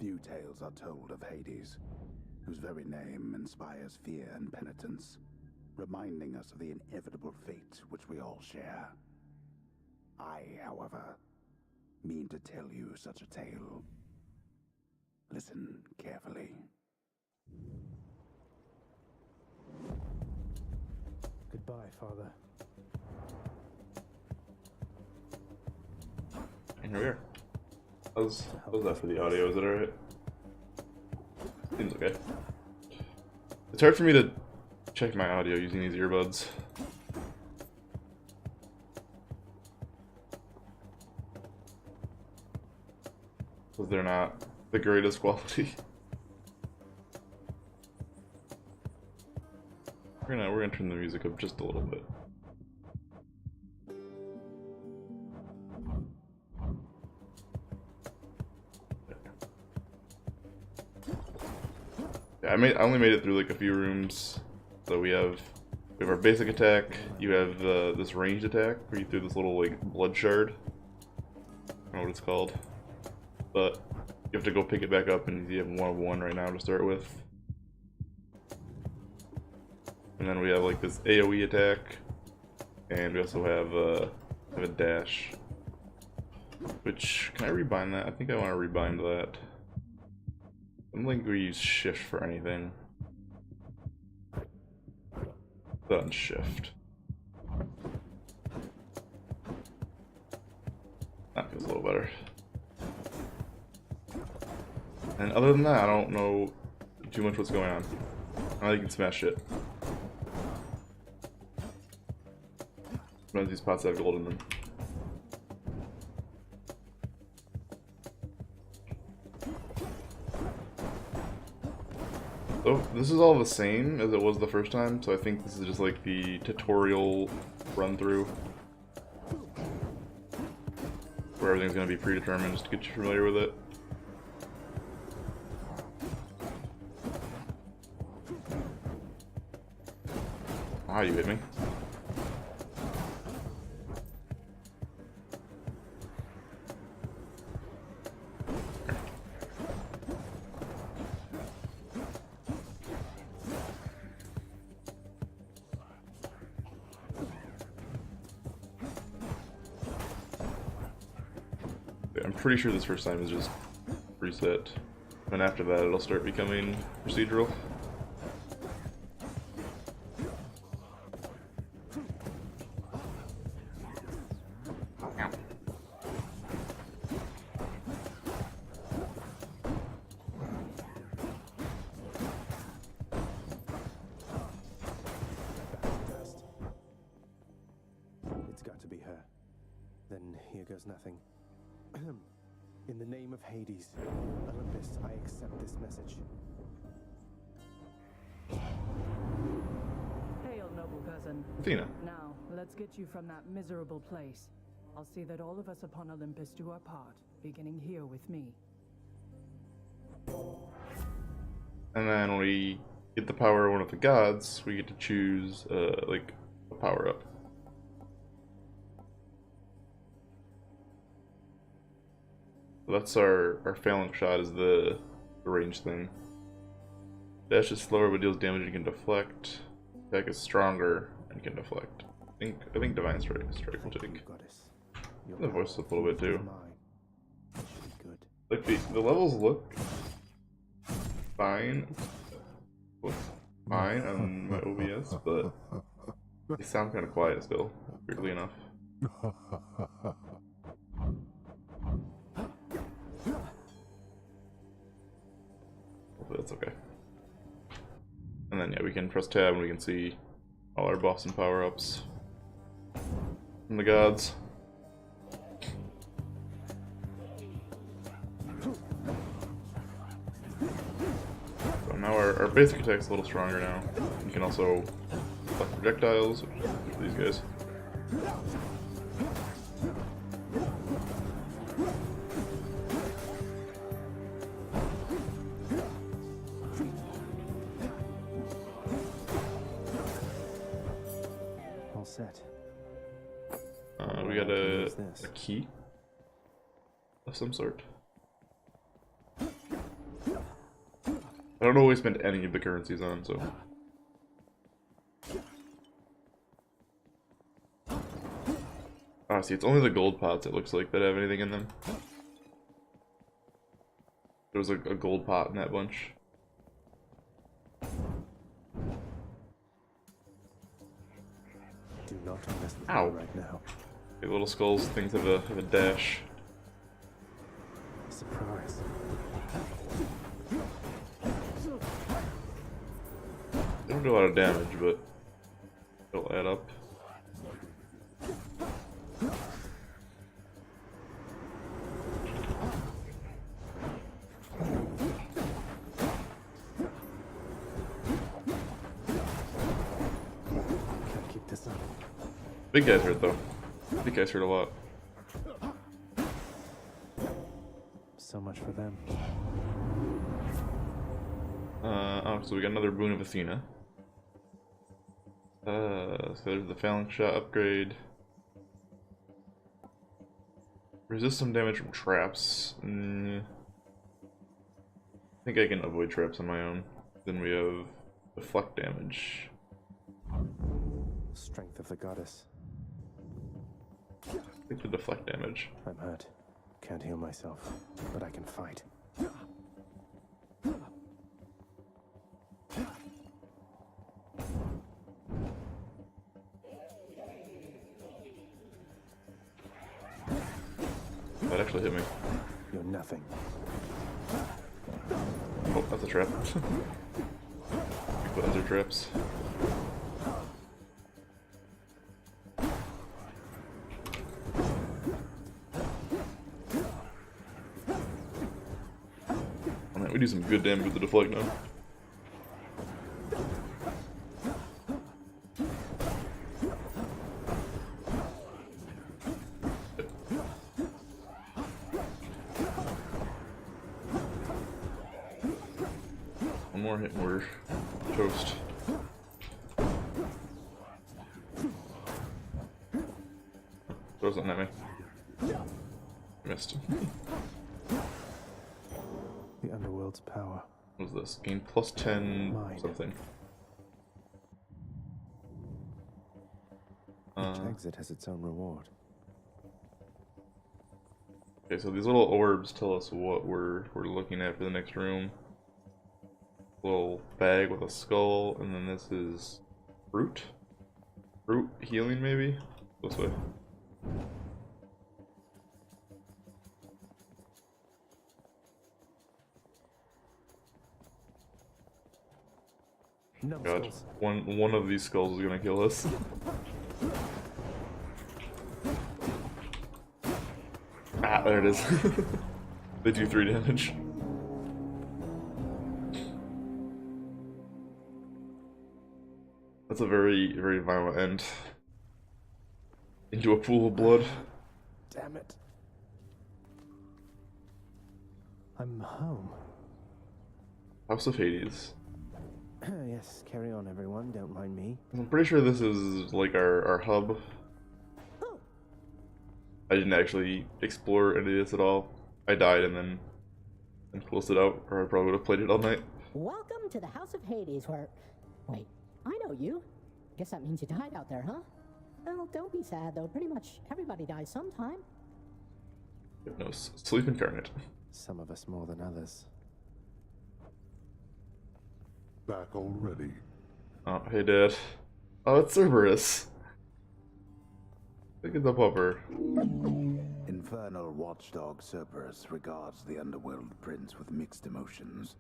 Few tales are told of Hades, whose very name inspires fear and penitence, reminding us of the inevitable fate which we all share. I, however, mean to tell you such a tale. Listen carefully. Goodbye, Father. And here we are. How's that for the audio? Is it alright? Seems okay. It's hard for me to check my audio using these earbuds. Because they're not the greatest quality. We're gonna turn the music up just a little bit. Yeah, I only made it through like a few rooms. So we have our basic attack. You have this ranged attack where you throw this little like blood shard. I don't know what it's called, but you have to go pick it back up, and you have 1 of 1 right now to start with. And then we have like this AoE attack, and we also have a dash. Which, can I rebind that? I think I want to rebind that. I don't think we use shift for anything. Then shift. That feels a little better. And other than that, I don't know too much what's going on. I know you can smash shit. None of these pots have gold in them. So this is all the same as it was the first time, so I think this is just like the tutorial run through where everything's going to be predetermined just to get you familiar with it. Ah, you hit me. I'm pretty sure this first time is just reset, and after that it'll start becoming procedural. It's got to be her. Then here goes nothing. In the name of Hades, Olympus, I accept this message. Hail, noble cousin. Athena. Now, let's get you from that miserable place. I'll see that all of us upon Olympus do our part, beginning here with me. And then when we get the power of one of the gods, we get to choose like a power up. So that's our phalanx shot, is the range thing. Dash is slower but deals damage and can deflect. Attack is stronger and can deflect. I think Divine Strike will take. The voice up a little bit too. Like the levels look fine. Fine on my OBS, but they sound kind of quiet still, weirdly enough. Hopefully that's okay. And then yeah, we can press tab and we can see all our buffs and power-ups from the gods. So now our basic attack's a little stronger now. You can also deflect projectiles, which is these guys. All set. We got a key of some sort. I don't know what we spent any of the currencies on, so. Ah, see, it's only the gold pots, it looks like, that have anything in them. There was a gold pot in that bunch. Do not mess with Ow. me right now. The little skulls things have a dash. Surprise. They don't do a lot of damage, but it'll add up. Can't keep this up. Big guys hurt though. Big guys hurt a lot. So much for them. Oh, so we got another Boon of Athena. So there's the Phalanx Shot upgrade. Resist some damage from traps. I think I can avoid traps on my own. Then we have deflect damage. Strength of the goddess. I think the deflect damage. I'm hurt. Can't heal myself, but I can fight. That actually hit me. You're nothing. Oh, that's a trap. Those are traps. Oh, man, we do some good damage with the deflect now. One more hit and we're toast. Throw something at me. Missed. The underworld's power. What was this? Gain plus 10 Mine. something. Each exit has its own reward. Okay, so these little orbs tell us what we're looking at for the next room. Little bag with a skull, and then this is fruit? Fruit healing, maybe? This way. No God, skulls. one of these skulls is gonna kill us. Ah, there it is. They do 3 damage. That's a very, very violent end. Into a pool of blood. Damn it. I'm home. House of Hades. Yes, carry on everyone, don't mind me. I'm pretty sure this is like our hub. I didn't actually explore any of this at all. I died and then closed it out, or I probably would have played it all night. Welcome to the House of Hades, where... Wait, I know you. Guess that means you died out there, huh? Well, don't be sad, though. Pretty much everybody dies sometime. Hypnos. Sleep incarnate. Some of us more than others. Back already? Oh, hey Dad. Oh, it's Cerberus. Look at the pupper. Infernal watchdog Cerberus regards the underworld prince with mixed emotions,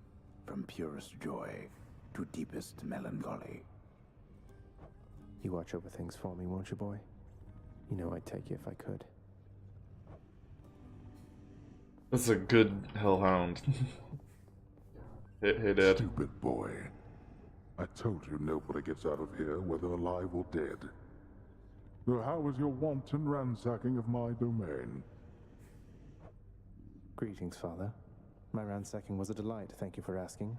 from purest joy to deepest melancholy. You watch over things for me, won't you, boy? You know I'd take you if I could. That's a good hellhound. Hey Dad. Stupid boy. I told you nobody gets out of here, whether alive or dead. So how was your wanton ransacking of my domain? Greetings, Father. My ransacking was a delight, thank you for asking.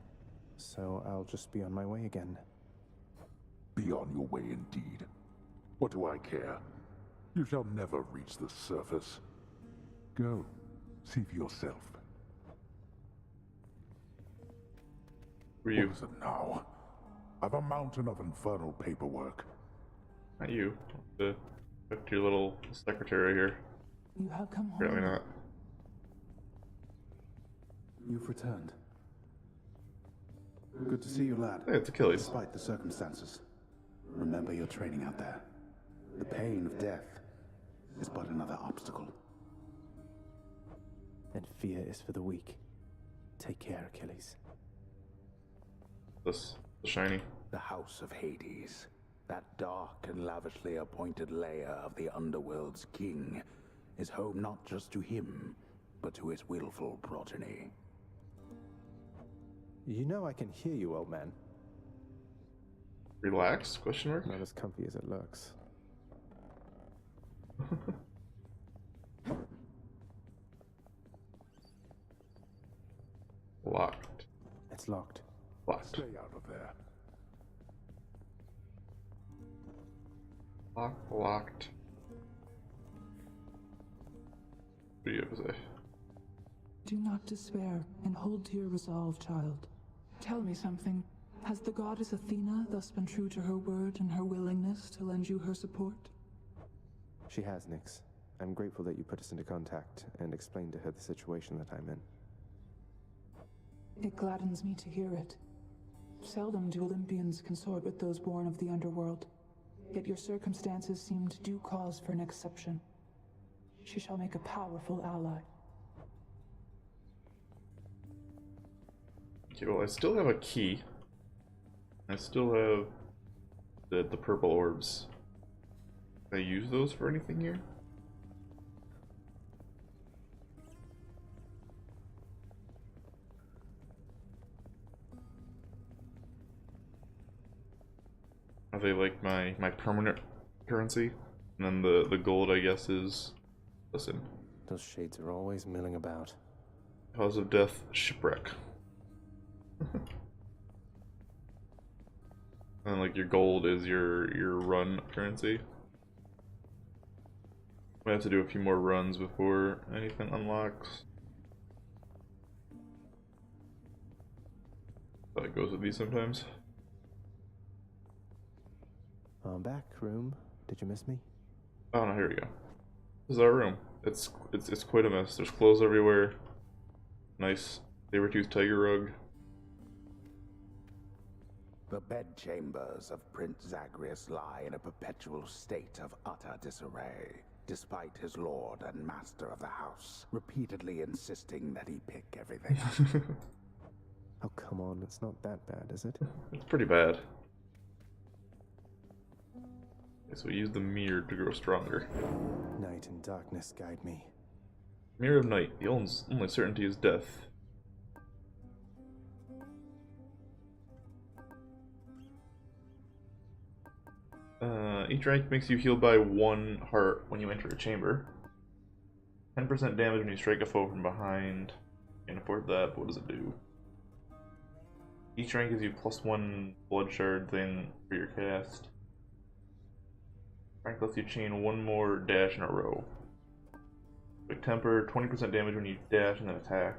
So I'll just be on my way again. Be on your way indeed. What do I care? You shall never reach the surface. Go, see for yourself. Who are you? What is it now? I've a mountain of infernal paperwork. Not you. Back to your little secretary here. You have come home. Apparently not. You've returned. Good to see you, lad. Hey, it's Achilles. Despite the circumstances, remember your training out there. The pain of death is but another obstacle. And fear is for the weak. Take care, Achilles. This the shiny. The House of Hades, that dark and lavishly appointed lair of the Underworld's king, is home not just to him, but to his willful progeny. You know I can hear you, old man. Relax? Question mark? Not as comfy as it looks. Locked. It's locked. Locked. Stay out of there. Locked. What do you have to say? Do not despair, and hold to your resolve, child. Tell me something. Has the goddess Athena thus been true to her word and her willingness to lend you her support? She has, Nyx. I'm grateful that you put us into contact and explained to her the situation that I'm in. It gladdens me to hear it. Seldom do Olympians consort with those born of the underworld, yet your circumstances seemed due cause for an exception. She shall make a powerful ally. Okay, well, I still have a key. I still have the purple orbs. Can I use those for anything here? Are they like my permanent currency? And then the gold, I guess, is... Listen. Those shades are always milling about. Cause of death, shipwreck. And like your gold is your run currency. We have to do a few more runs before anything unlocks. That goes with these sometimes. I'm back, room. Did you miss me? Oh no, here we go. This is our room. It's quite a mess. There's clothes everywhere. Nice saber-toothed tiger rug. The bedchambers of Prince Zagreus lie in a perpetual state of utter disarray, despite his lord and master of the house repeatedly insisting that he pick everything up. Oh, come on. It's not that bad, is it? It's pretty bad. Okay, so we use the mirror to grow stronger. Night and darkness guide me. Mirror of night. The only certainty is death. Each rank makes you heal by 1 heart when you enter a chamber. 10% damage when you strike a foe from behind. Can't afford that, but what does it do? Each rank gives you +1 blood shard thing for your cast. Rank lets you chain 1 more dash in a row. Quick temper, 20% damage when you dash and then attack.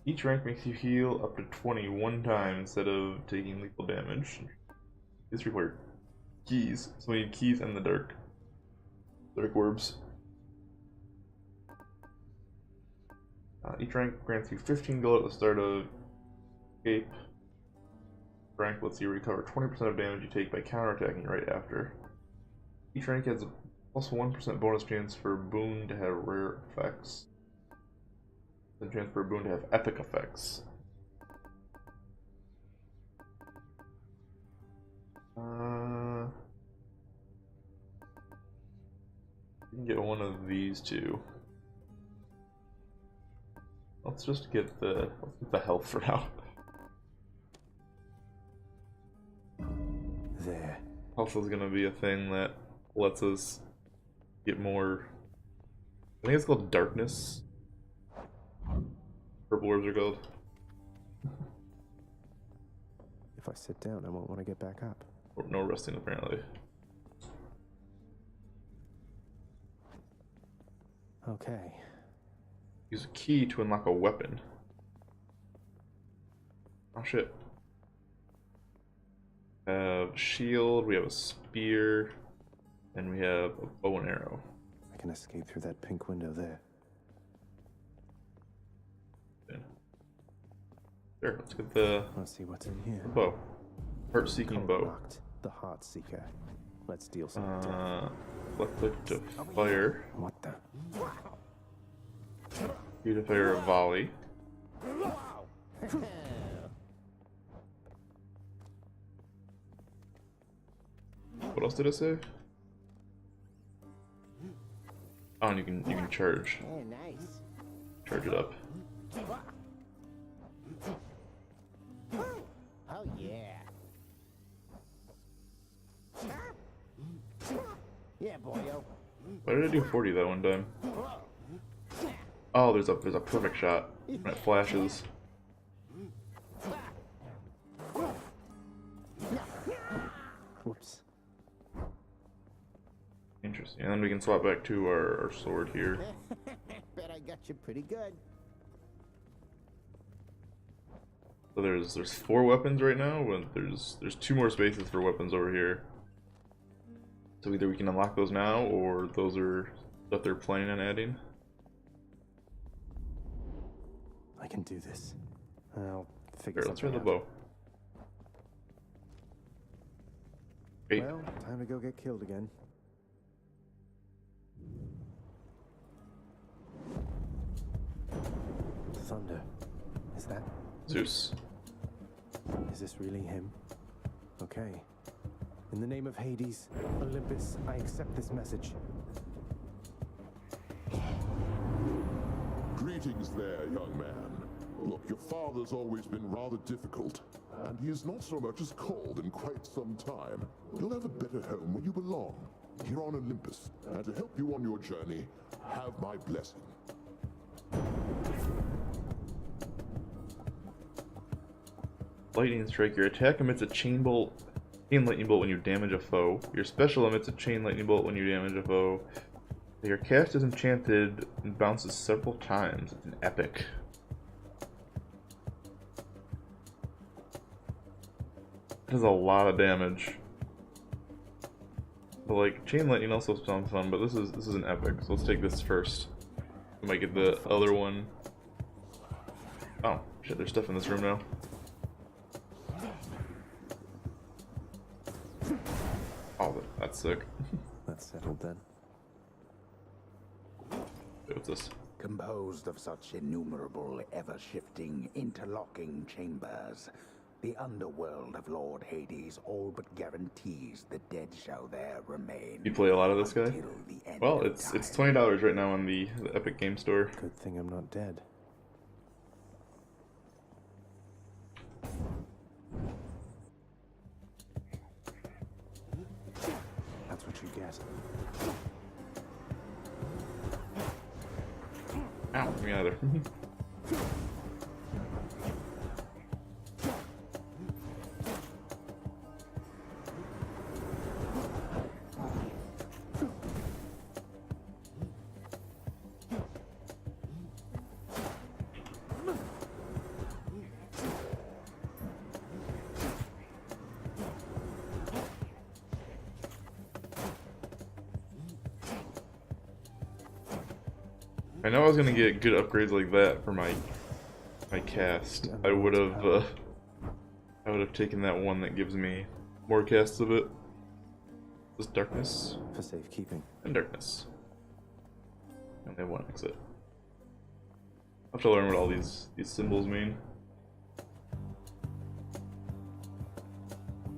Each rank makes you heal up to 21 times instead of taking lethal damage. These require keys, so we need keys and the dark orbs. Each rank grants you 15 gold at the start of escape. Rank lets you recover 20% of damage you take by counterattacking right after. Each rank has a +1% bonus chance for a boon to have rare effects. Then chance for a boon to have epic effects. You can get one of these two. Let's just get the health for now. There. Health is gonna be a thing that lets us get more. I think it's called darkness. Purple orbs are called. If I sit down, I won't want to get back up. No resting apparently. Okay. Use a key to unlock a weapon. Oh shit. We have a shield, we have a spear, and we have a bow and arrow. I can escape through that pink window there. Yeah. Sure, let's get the Let's see what's in here. bow. Heart-seeking Code bow. locked. The Heart Seeker. Let's deal some death. Left click to fire. What the? You to fire a volley. What else did it say? Oh, and you can charge. Oh, nice. Charge it up. Oh, yeah. Yeah, boyo. Why did I do 40 that one time? Oh, there's a perfect shot when it flashes. Whoops. Interesting. And then we can swap back to our sword here. Bet I got you pretty good. So there's 4 weapons right now, and there's 2 more spaces for weapons over here. So either we can unlock those now, or those are that they're planning on adding. I can do this. I'll figure Here, let's try something the out. bow. 8. Well, time to go get killed again. Thunder. Is that? Zeus. Is this really him? Okay. In the name of Hades, Olympus, I accept this message. Greetings there, young man. Look, your father's always been rather difficult, and he has not so much as called in quite some time. You'll have a better home where you belong, here on Olympus. And to help you on your journey, have my blessing. Lightning strike. Your attack emits a chain lightning bolt when you damage a foe. Your special emits a chain lightning bolt when you damage a foe. Your cast is enchanted and bounces several times. It's an epic. It does a lot of damage. But like chain lightning also sounds fun, but this is an epic. So let's take this first. We might get the other one. Oh shit! There's stuff in this room now. Oh, that's sick. That's settled then. What's this? Composed of such innumerable, ever-shifting, interlocking chambers, the underworld of Lord Hades all but guarantees the dead shall there remain. You play a lot of this guy? until the end Well, of it's time. $20 right now on the Epic Game Store. Good thing I'm not dead. That's what you get. Ow, get me out of there. I know I was gonna get good upgrades like that for my cast. I would have taken that one that gives me more casts of it. This darkness For safekeeping. and darkness. And they have one exit. I have to learn what all these symbols mean.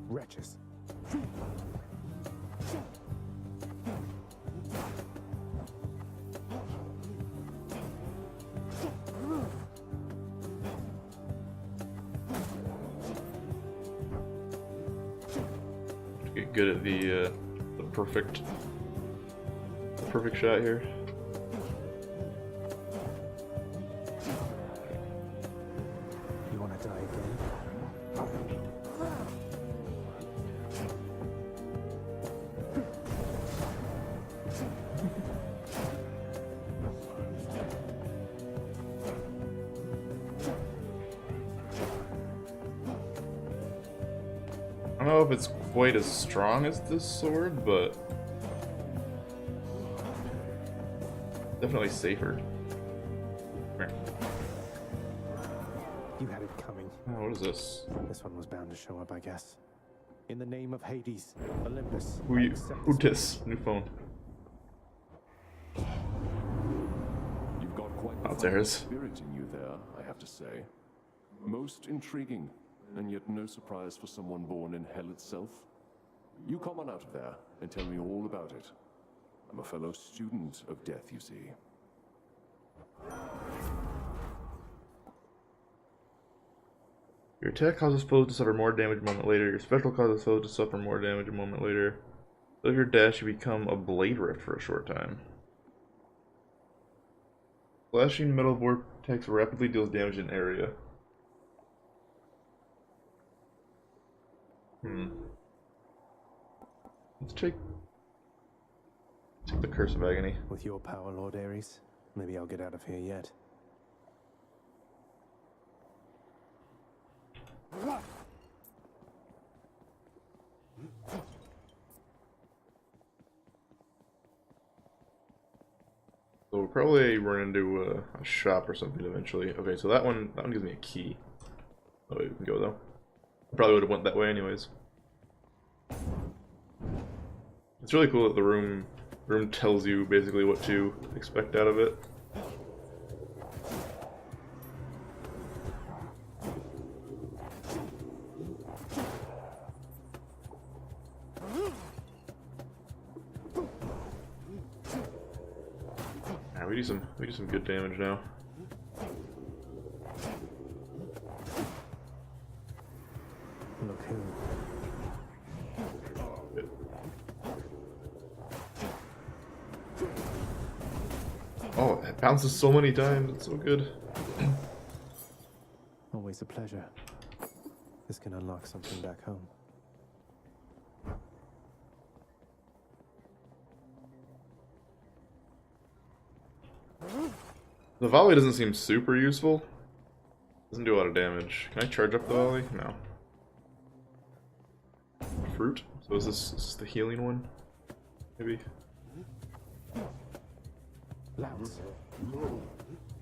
Wretches. Get good at the perfect shot here. You want to die again? don't know if it's quite as strong as this sword, but definitely safer. Come here. You had it coming. Oh, what is this? This one was bound to show up, I guess. In the name of Hades, Olympus. Who I you? accept Who this dis? New phone. You've got quite the Oh, it's fighting theirs. spirit in you there, I have to say. Most intriguing, and yet no surprise for someone born in hell itself. You come on out of there and tell me all about it. I'm a fellow student of death, you see. Your attack causes foes to suffer more damage a moment later. Your special causes foes to suffer more damage a moment later. With your dash, you become a blade rift for a short time. Flashing metal vortex rapidly deals damage in area. Let's take the Curse of Agony. With your power, Lord Ares, maybe I'll get out of here yet. So we'll probably run into a shop or something eventually. Okay, so that one gives me a key. Oh, we can go though. Probably would have went that way anyways. It's really cool that the room tells you basically what to expect out of it. We do some good damage now. Look who. Oh, it bounces so many times. It's so good. Always a pleasure. This can unlock something back home. The volley doesn't seem super useful. Doesn't do a lot of damage. Can I charge up the volley? No. Fruit? So is this the healing one? Maybe? Lance.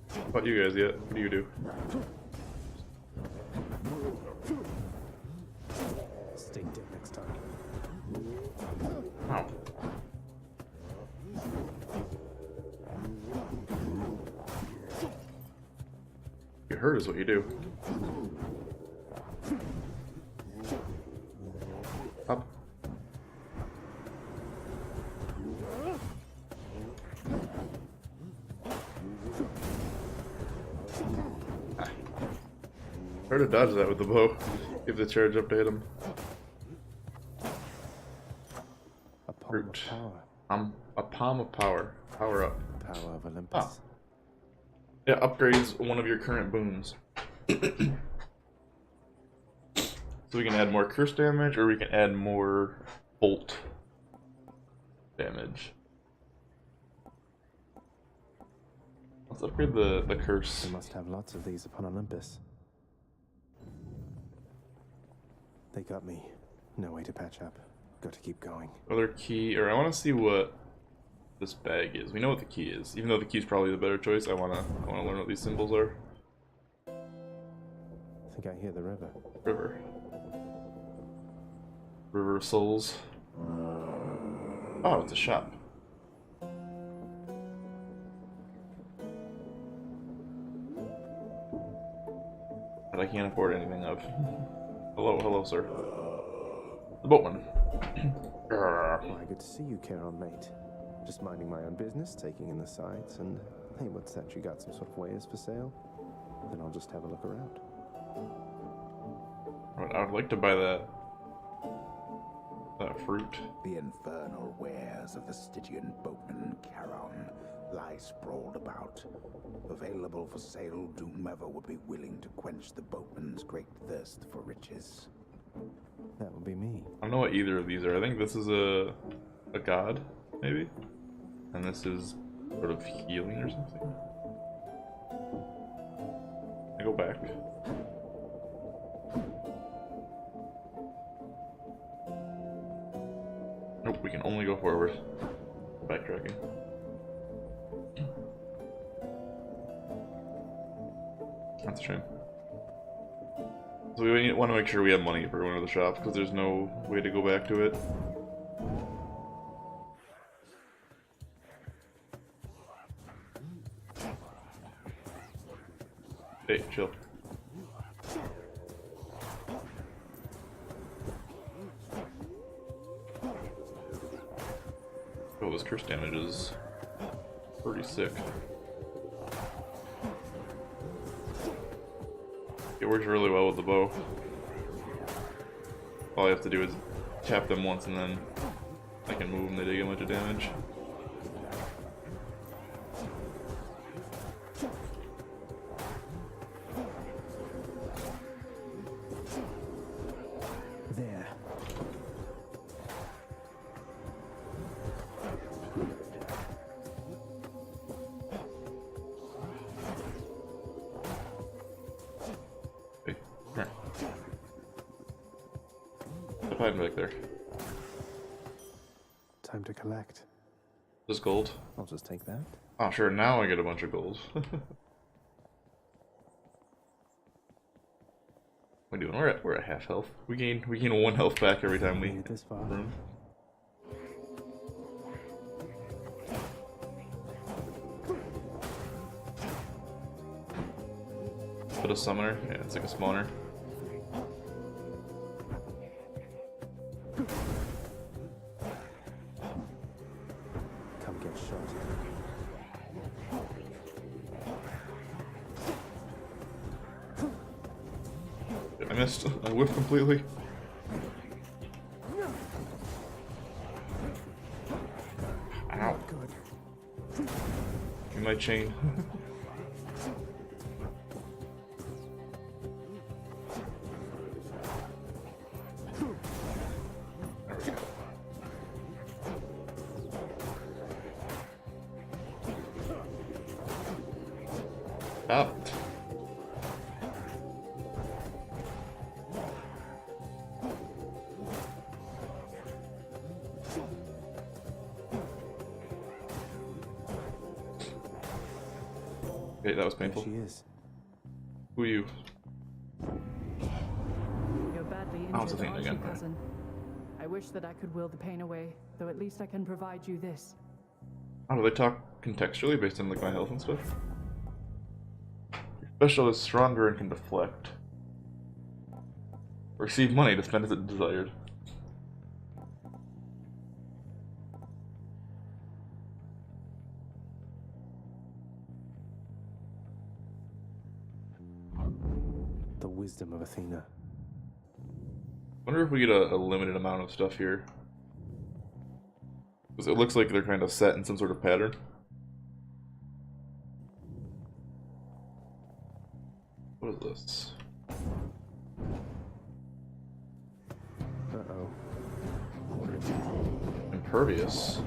How about you guys yet? What do you do? Stay dead next time. Ow. Get hurt is what you do. Up. Ah. Hard to dodge that with the bow. Give the charge up to hit him. A palm Fruit. of power. A palm of power. Power up. Power of Olympus. Oh. Yeah, upgrades one of your current boons. So we can add more curse damage, or we can add more bolt damage. Let's upgrade the curse. They must have lots of these upon Olympus. They got me. No way to patch up. Got to keep going. Other key, or I want to see what this bag is. We know what the key is. Even though the key is probably the better choice, I wanna learn what these symbols are. I think I hear the river. River. River of Souls. Oh, it's a shop. That I can't afford anything of. Hello, sir. The boatman. Why, good to see you, Carol, mate. Just minding my own business, taking in the sights, and hey, what's that? You got some sort of wares for sale? Then I'll just have a look around. I would like to buy that fruit. The infernal wares of the Stygian boatman Charon lie sprawled about, available for sale to whomever would be willing to quench the boatman's great thirst for riches. That would be me. I don't know what either of these are. I think this is a god, maybe? And this is sort of healing or something. I go back. only go forward. Backtracking. That's a shame. So we want to make sure we have money for going to the shop, because there's no way to go back to it. Hey, chill. Oh, this curse damage is pretty sick. It works really well with the bow. All I have to do is tap them once and then I can move them, they take a bunch of damage. There. Hey, come here. Step hiding back there. Time to collect. Just gold. I'll just take that. Oh, sure, now I get a bunch of gold. What are we doing? We're at half health. We gain 1 health back every time we Made it this far. run. Put a summoner. Yeah, it's like a spawner. Come get shot. I missed. I whiffed completely. Ow. Good. In my chain. There we go. Up. Okay, that was There painful. she is. Who are you? You're badly Oh, it's a injured, thing aren't you, again, right. cousin? I wish that I could will the pain away, though at least I can provide you this. Oh, do they talk contextually based on like my health and stuff? Your special is stronger and can deflect. Receive money to spend as it desired. The wisdom of Athena. Wonder if we get a limited amount of stuff here. Because it looks like they're kind of set in some sort of pattern. What is this? Uh-oh. Impervious.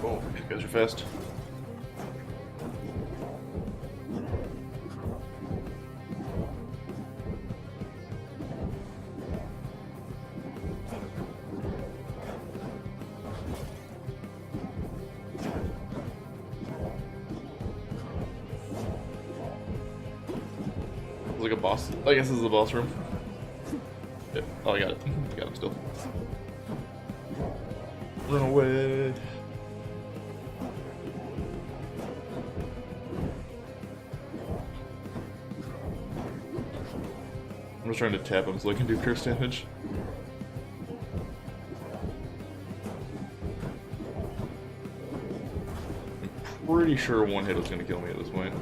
Oh, you guys are fast. It's like a boss. I guess this is the boss room. Yeah. Oh, I got it. I got him still. Run away. I'm just trying to tap him so I can do curse damage. I'm pretty sure one hit was gonna kill me at this point.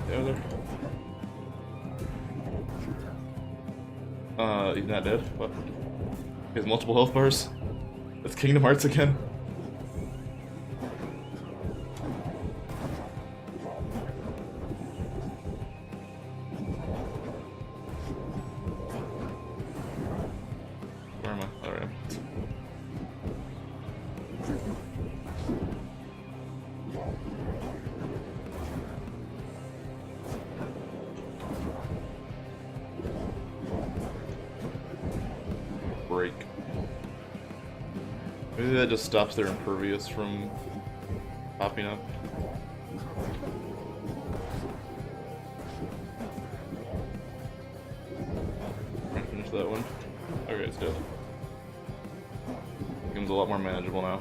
There. He's not dead. What? He has multiple health bars. That's Kingdom Hearts again. Maybe that just stops their impervious from popping up. Trying to finish that one. Okay, it's dead. Seems a lot more manageable now.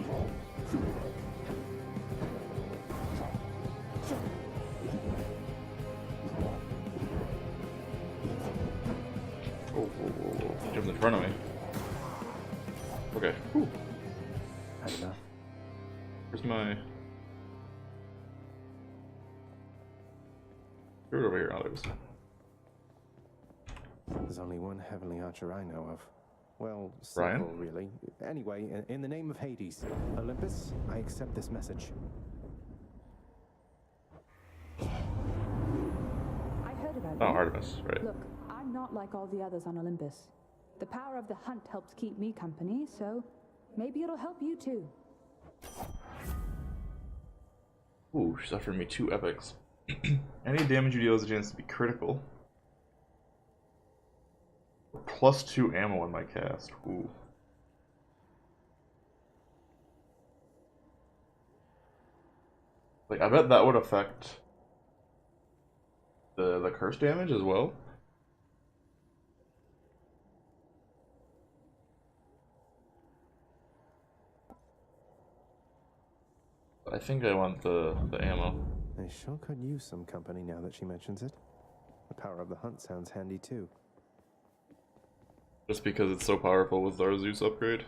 Oh, whoa, whoa, whoa. Jumped in front of me. Okay. Whew. Had enough. Where's my... Throw it over here. Oh, there it is. There's only one heavenly archer I know of. Well, Ryan? several, really. Anyway, in the name of Hades, Olympus, I accept this message. I heard about Oh, you. Artemis, right. Look, I'm not like all the others on Olympus. The power of the hunt helps keep me company, so maybe it'll help you too. Ooh, she's offering me 2 epics. Any damage you deal has a chance to be critical. +2 ammo on my cast. Ooh. Like, I bet that would affect the curse damage as well. I think I want the ammo. I sure could use some company now that she mentions it. The power of the hunt sounds handy too. Just because it's so powerful with our Zeus upgrade.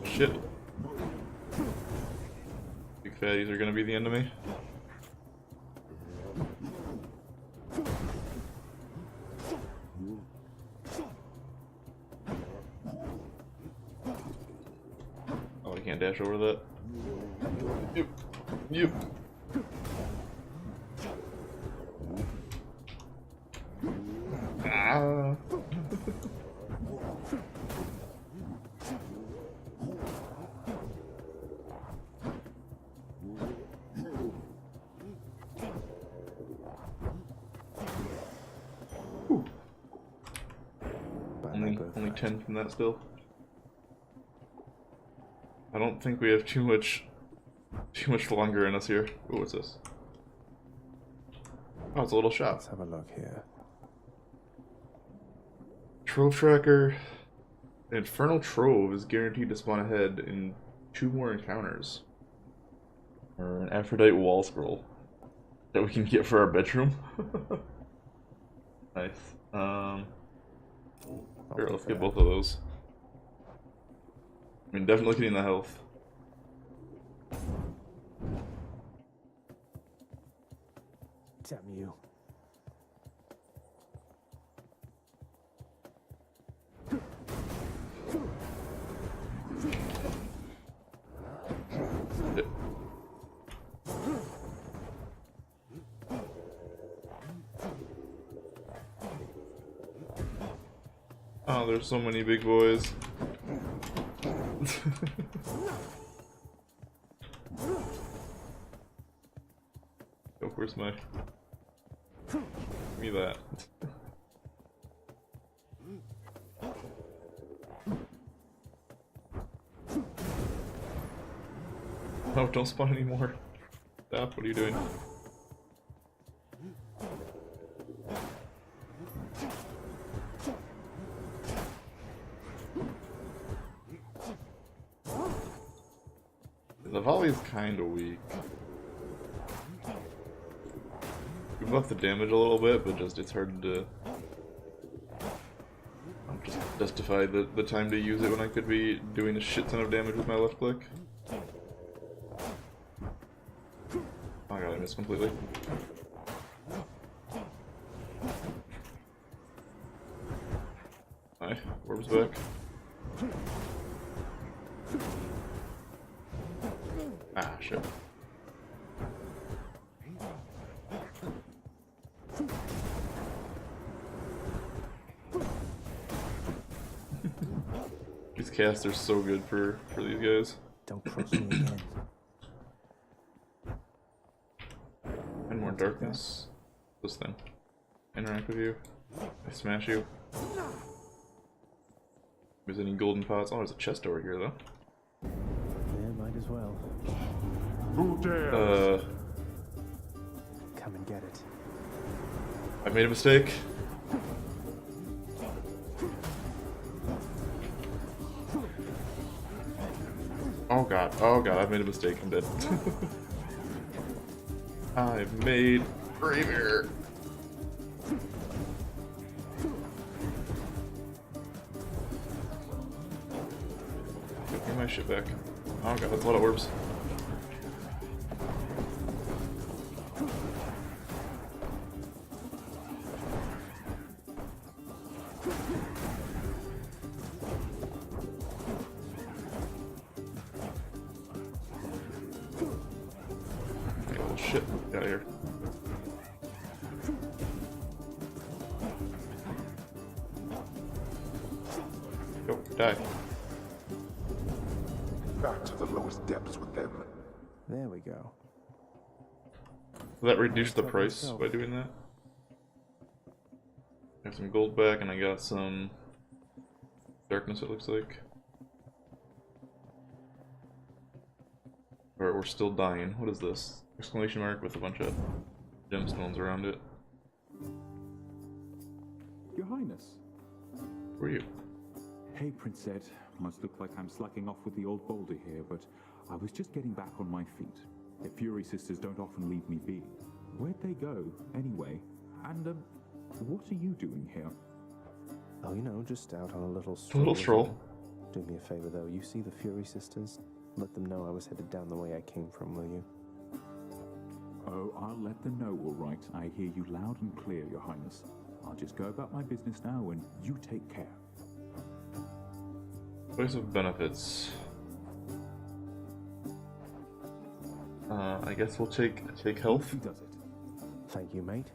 Shit. Big fatties are gonna be the end of me. Oh, I can't dash over that. Yep. Yep. Ah. Only 10 from that still. I don't think we have too much longer in us here. Ooh, what's this? Oh, it's a little shop. Let's have a look here. Trove tracker. The Infernal Trove is guaranteed to spawn ahead in 2 more encounters. Or an Aphrodite wall scroll that we can get for our bedroom. Nice. Here, let's get both of those. I mean, definitely getting the health. Damn you. Oh, there's so many big boys. Oh, where's my... Give me that. Oh, don't spawn anymore. Stop, what are you doing? The volley is kind of weak. We buffed the damage a little bit, but just it's hard to just justify the time to use it when I could be doing a shit ton of damage with my left click. Oh god, I missed completely. Hi, orb's back. Ah, shit. These casts are so good for these guys. Don't cross me again. And more darkness. This thing. Interact with you. I smash you. There's any golden pots? Oh, there's a chest over here though. Yeah, might as well. Who dares? Come and get it. I made a mistake. Oh god, I've made a mistake, I'm dead. I've made grave error. Give my shit back. Oh god, that's a lot of orbs. Oh shit, get out of here. Go, die. Back to the lowest depths with them. There we go. Will that reduce the price by doing that? Got some gold back and I got some darkness, it looks like. Alright, we're still dying. What is this? Exclamation mark with a bunch of gemstones around it. Your Highness. Who are you? Hey, Princette. Must look like I'm slacking off with the old boulder here, but I was just getting back on my feet. The Fury Sisters don't often leave me be. Where'd they go, anyway? And, what are you doing here? Oh, you know, just out on a little stroll. A little stroll. Do me a favor, though. You see the Fury Sisters? Let them know I was headed down the way I came from, will you? Oh, I'll let them know, all right. I hear you loud and clear, Your Highness. I'll just go about my business now, and you take care. Place of benefits. I guess we'll take health. Who does it? Thank you, mate.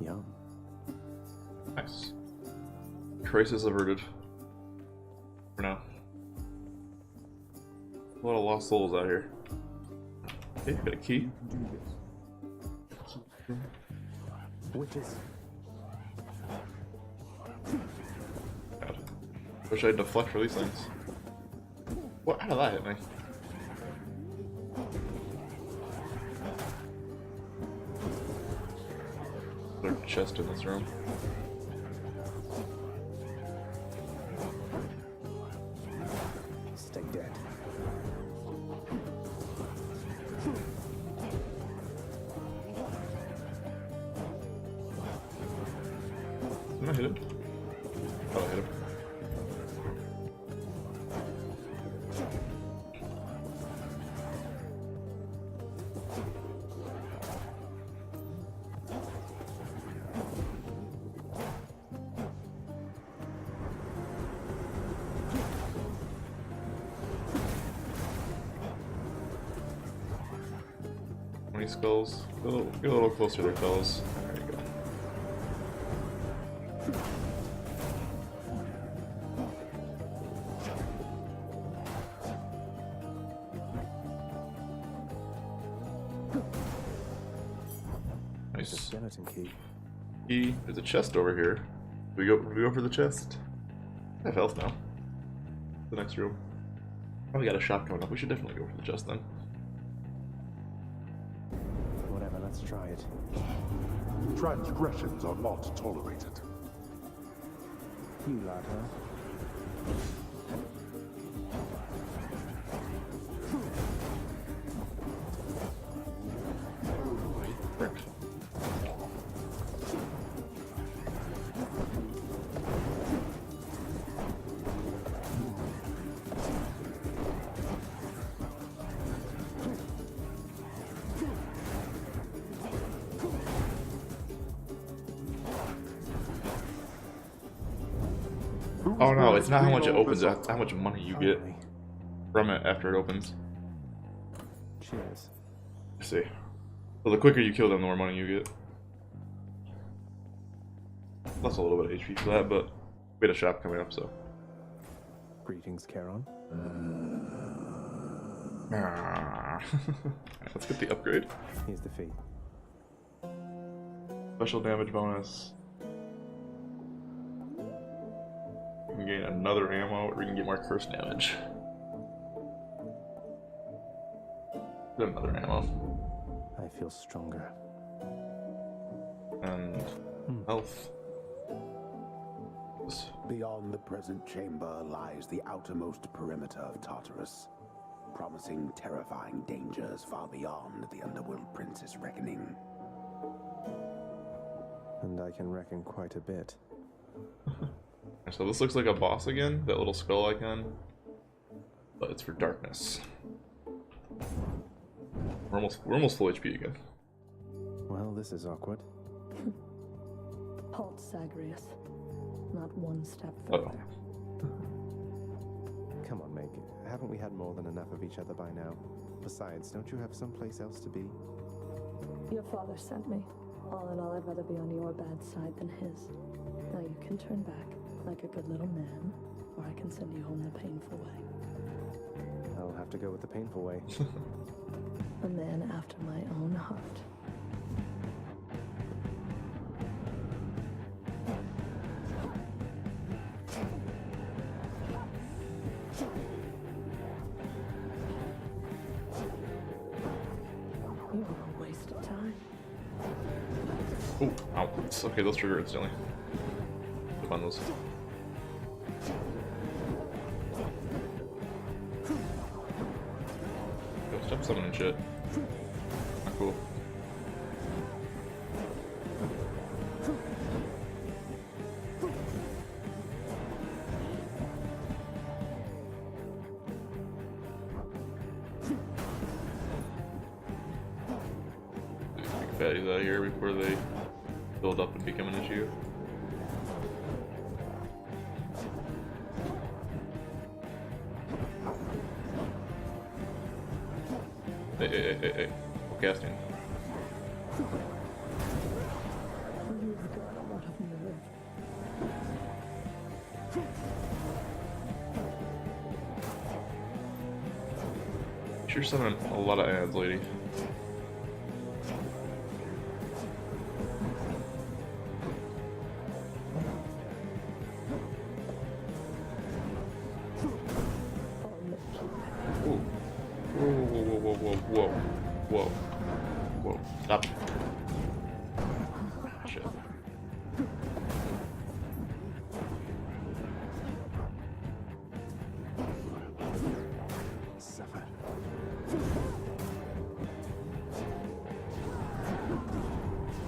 Yum. Nice. Crisis averted. For now. A lot of lost souls out here. Hey, got a key. You can do this. Witches. God. Wish I'd deflect for these things. What? How did that hit me? There's a chest in this room. Stay dead. Didn't I hit him? Oh, I hit him. Skulls. Get a little closer there, fellas. There you go. Nice. Skeleton key. Key. There's a chest over here. Do we go for the chest? I have health now. The next room. Oh, we got a shop coming up. We should definitely go for the chest then. Whatever, let's try it. Transgressions are not tolerated. You lad, huh? Frick. Oh no, it's not how much it opens, it's how much money you get from it after it opens. Cheers. I see. Well, the quicker you kill them, the more money you get. Plus a little bit of HP for that, but We had a shop coming up, so. Greetings, Charon. Let's get the upgrade. Here's the fee. Special damage bonus. We can gain another ammo, or we can get more curse damage. Get another ammo. I feel stronger. And health. Beyond the present chamber lies the outermost perimeter of Tartarus, promising terrifying dangers far beyond the Underworld Prince's reckoning. And I can reckon quite a bit. So this looks like a boss again, that little skull icon. But it's for darkness. We're almost full HP again. Well, this is awkward. Halt, Zagreus. Not one step further. Come on, Meg. Haven't we had more than enough of each other by now? Besides, don't you have someplace else to be? Your father sent me. All in all, I'd rather be on your bad side than his. Now you can turn back like a good little man, or I can send you home the painful way. I'll have to go with the painful way. A man after my own heart. You're a waste of time. Ooh, ow. Okay, those trigger instantly. Click on those. Go, stop summoning shit. Not cool. Big fatties out of here before they build up and become an issue. Hey. We're casting. You've got a lot of nerve. You're summoning a lot of ads, lady. Whoa. Stop. Shit. Suffer.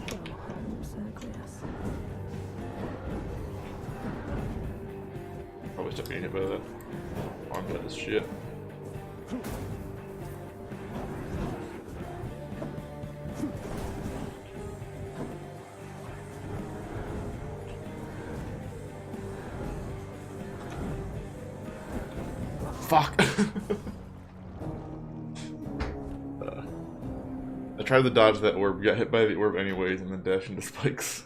Go home, Zagreus. Probably stop getting hit by that. Oh, I'm good at this shit. Fuck! I tried to dodge that orb, got hit by the orb anyways, and then dash into spikes.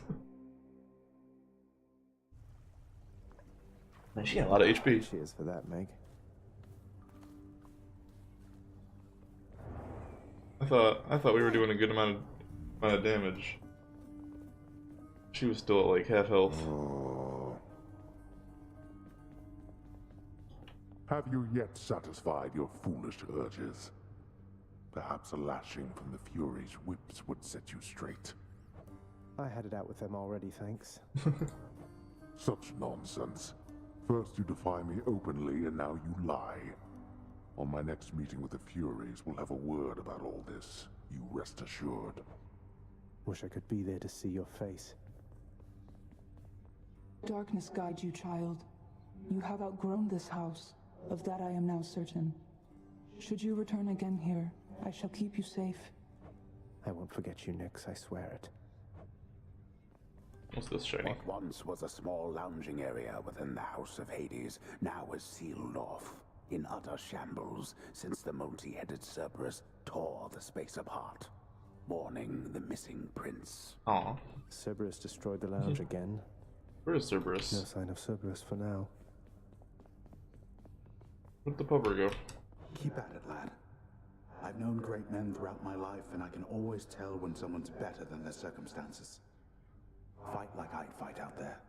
Man, she got a lot of HP. Cheers for that, Meg. I thought we were doing a good amount of damage. She was still at like half health. Have you yet satisfied your foolish urges? Perhaps a lashing from the Fury's whips would set you straight. I had it out with them already, thanks. Such nonsense. First you defy me openly, and now you lie. On my next meeting with the Furies, we'll have a word about all this. You rest assured. Wish I could be there to see your face. Darkness guide you, child. You have outgrown this house. Of that I am now certain. Should you return again here, I shall keep you safe. I won't forget you, Nyx, I swear it. What's this shiny? What once was a small lounging area within the House of Hades now is sealed off, in utter shambles, since the multi-headed Cerberus tore the space apart, warning the missing prince. Aw. Cerberus destroyed the lounge again. Where is Cerberus? No sign of Cerberus for now. Where'd the pupper go? Keep at it, lad. I've known great men throughout my life, and I can always tell when someone's better than their circumstances. Fight like I'd fight out there.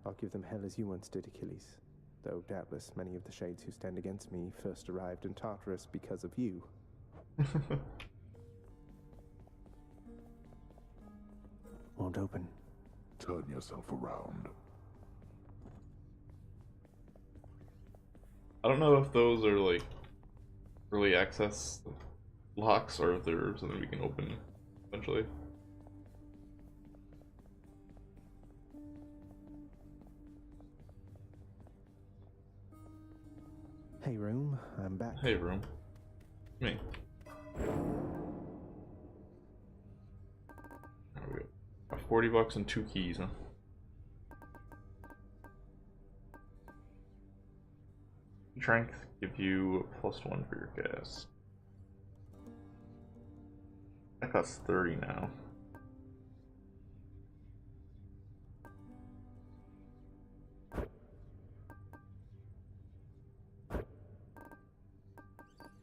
I'll give them hell as you once did, Achilles. Though doubtless many of the shades who stand against me first arrived in Tartarus because of you. Won't open. Turn yourself around. I don't know if those are like early access locks or if they're something we can open eventually. Hey, room. I'm back. Hey, room. Me. There we go. Got 40 bucks and 2 keys, huh? Strength give you +1 for your gas. That costs 30 now.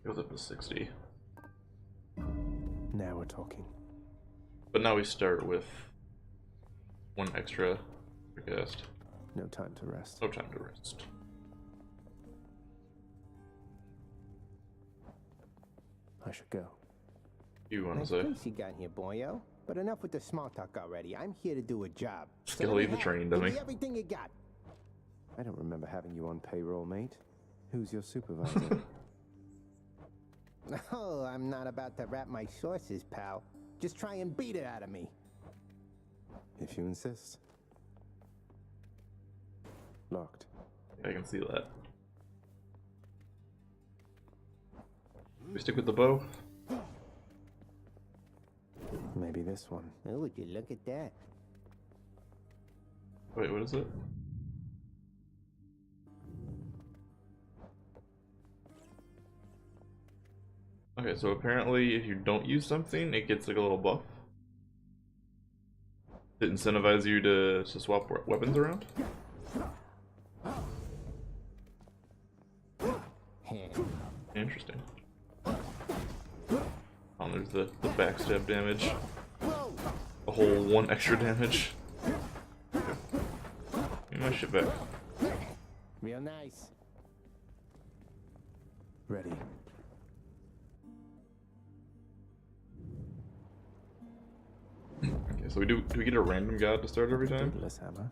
Goes up to 60. Now we're talking. But now we start with 1 extra for gas. No time to rest. No time to rest. I should go. You want to Nice say? place you got here, boyo. But enough with the small talk already. I'm here to do a job. Just gotta leave the train, Give dummy. me everything you got. I don't remember having you on payroll, mate. Who's your supervisor? Oh, I'm not about to wrap my sources, pal. Just try and beat it out of me. If you insist. Locked. I can see that. We stick with the bow? Maybe this one. Oh, would you look at that? Wait, what is it? Okay, so apparently if you don't use something, it gets like a little buff. It incentivizes you to swap weapons around? Interesting. Oh, there's the backstab damage. A whole 1 extra damage. Okay. Give me my shit back. Real nice. Ready. Okay, so do we get a random god to start every time? Daedalus hammer.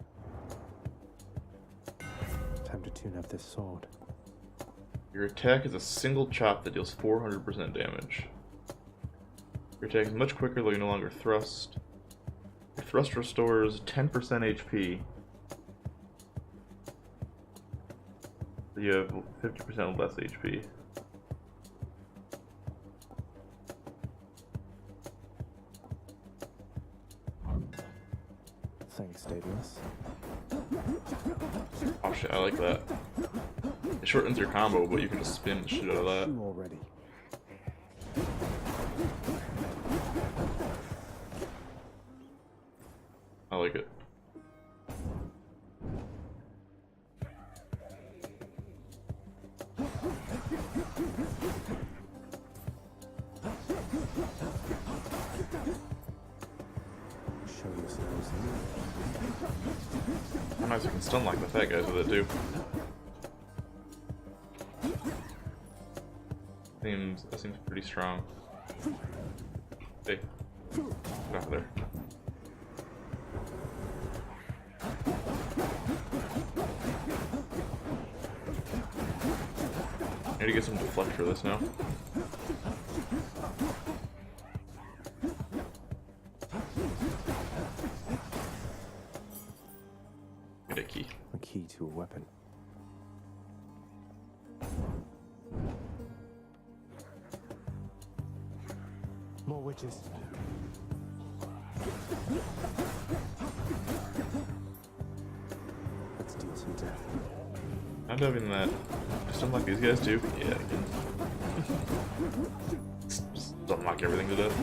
Time to tune up this sword. Your attack is a single chop that deals 400% damage. Your attack is much quicker, though you no longer thrust. Your thrust restores 10% HP. So you have 50% less HP. Thanks, Daedalus. Oh shit, I like that. It shortens your combo, but you can just spin the shit out of that. You already. I like it. Show yourselves. How nice you can stun like the fat guys with it too. That seems pretty strong. Hey, get off of there. I need to get some deflect for this now. Get a key. A key to a weapon. More witches. Let's deal some death. I'm having that. Just unlock these guys too? Yeah, I can. Just unlock everything to death.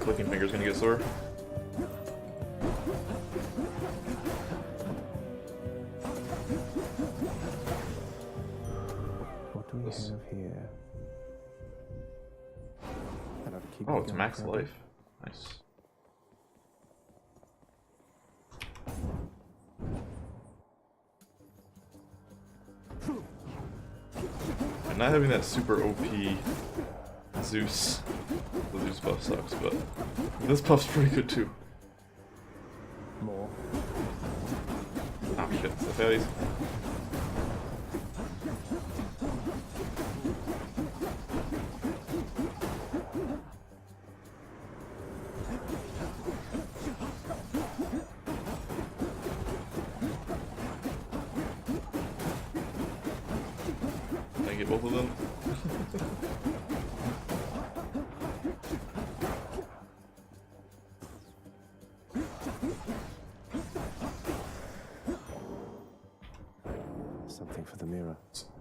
clicking finger's gonna get sore. What do we have here? That ought to keep Oh, me it's going max for a bit. life. Nice. And not having that super OP Zeus. The Zeus buff sucks, but this buff's pretty good too. More. Oh shit, the fatties. Can I get both of them? Something for the mirror.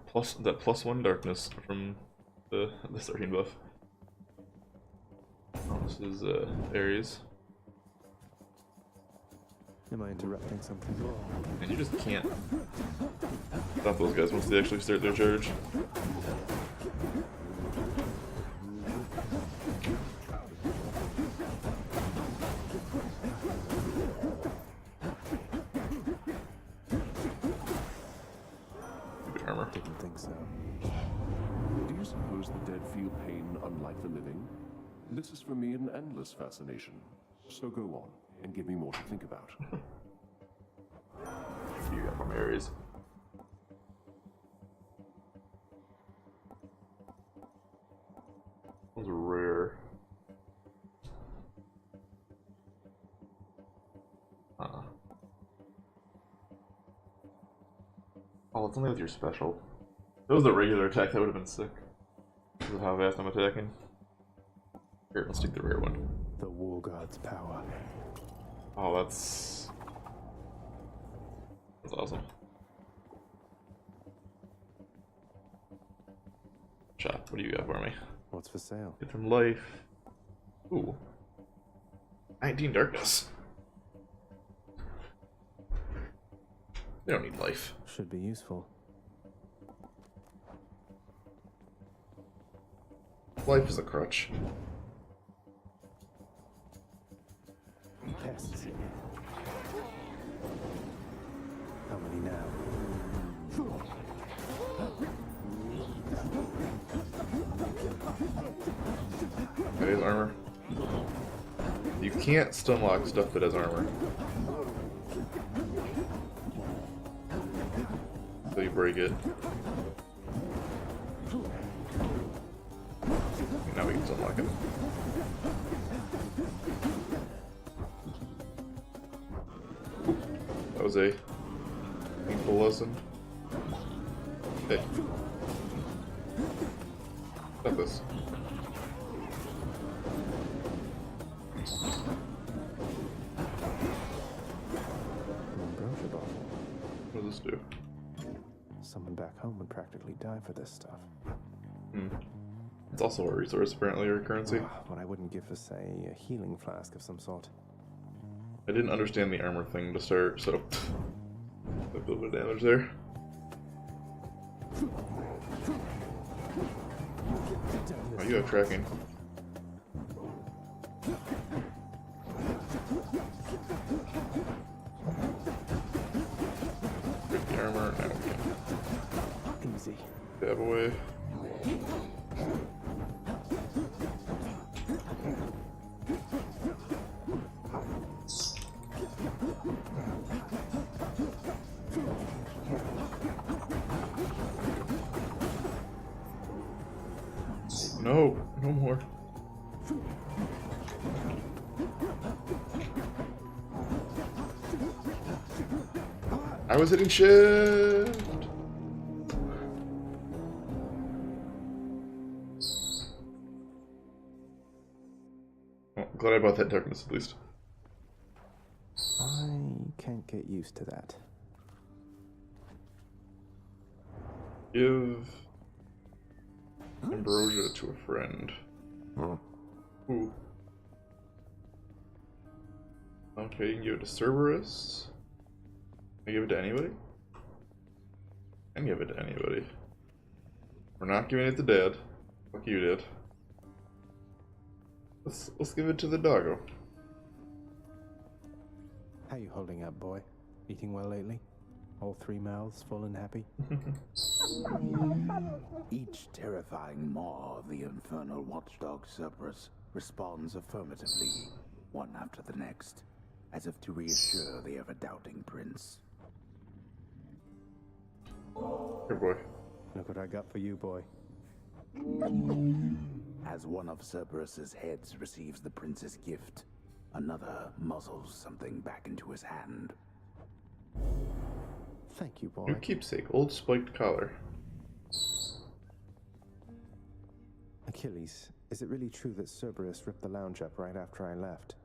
Plus that +1 darkness from the starting buff. Oh, this is Ares. Am I interrupting something? And you just can't stop those guys once they actually start their charge. Good armor. Didn't think so. Do you suppose the dead feel pain unlike the living? This is for me an endless fascination. So go on, and give me more to think about. You got from Ares. Those are rare. Oh, it's only with your special. If it was the regular attack, that would have been sick. Because of how fast I'm attacking. Here, let's take the rare one. The War God's power. Oh, that's awesome. Shot, what do you got for me? What's for sale? Get some life. Ooh. 19 darkness. They don't need life. Should be useful. Life is a crutch. Pests. How many now? That is armor. You can't stunlock stuff that has armor. So you break it. Okay, now we can stunlock it. That was a painful lesson. Hey. Got this. Ambrosia bottle. What does this do? Someone back home would practically die for this stuff. Hmm. It's also a resource, apparently, or a currency. What I wouldn't give for, say, a healing flask of some sort. I didn't understand the armor thing to start, so a little bit of damage there. Oh, you have tracking. Break the armor. Now we can Easy. stab away. No, no more. I was hitting shift. Oh, I'm glad I bought that darkness at least. I can't get used to that. Give ambrosia to a friend. Huh? Ooh. Okay, you can give it to Cerberus. Can I give it to anybody? I can give it to anybody. We're not giving it to Dad. Fuck you, Dad. Let's give it to the doggo. How you holding up, boy? Eating well lately? All 3 mouths full and happy? Each terrifying maw of the infernal watchdog Cerberus responds affirmatively, one after the next, as if to reassure the ever-doubting prince. Here, boy. Look what I got for you, boy. As one of Cerberus's heads receives the prince's gift, another muzzles something back into his hand. Thank you, boy. New keepsake, old spiked collar. Achilles, is it really true that Cerberus ripped the lounge up right after I left?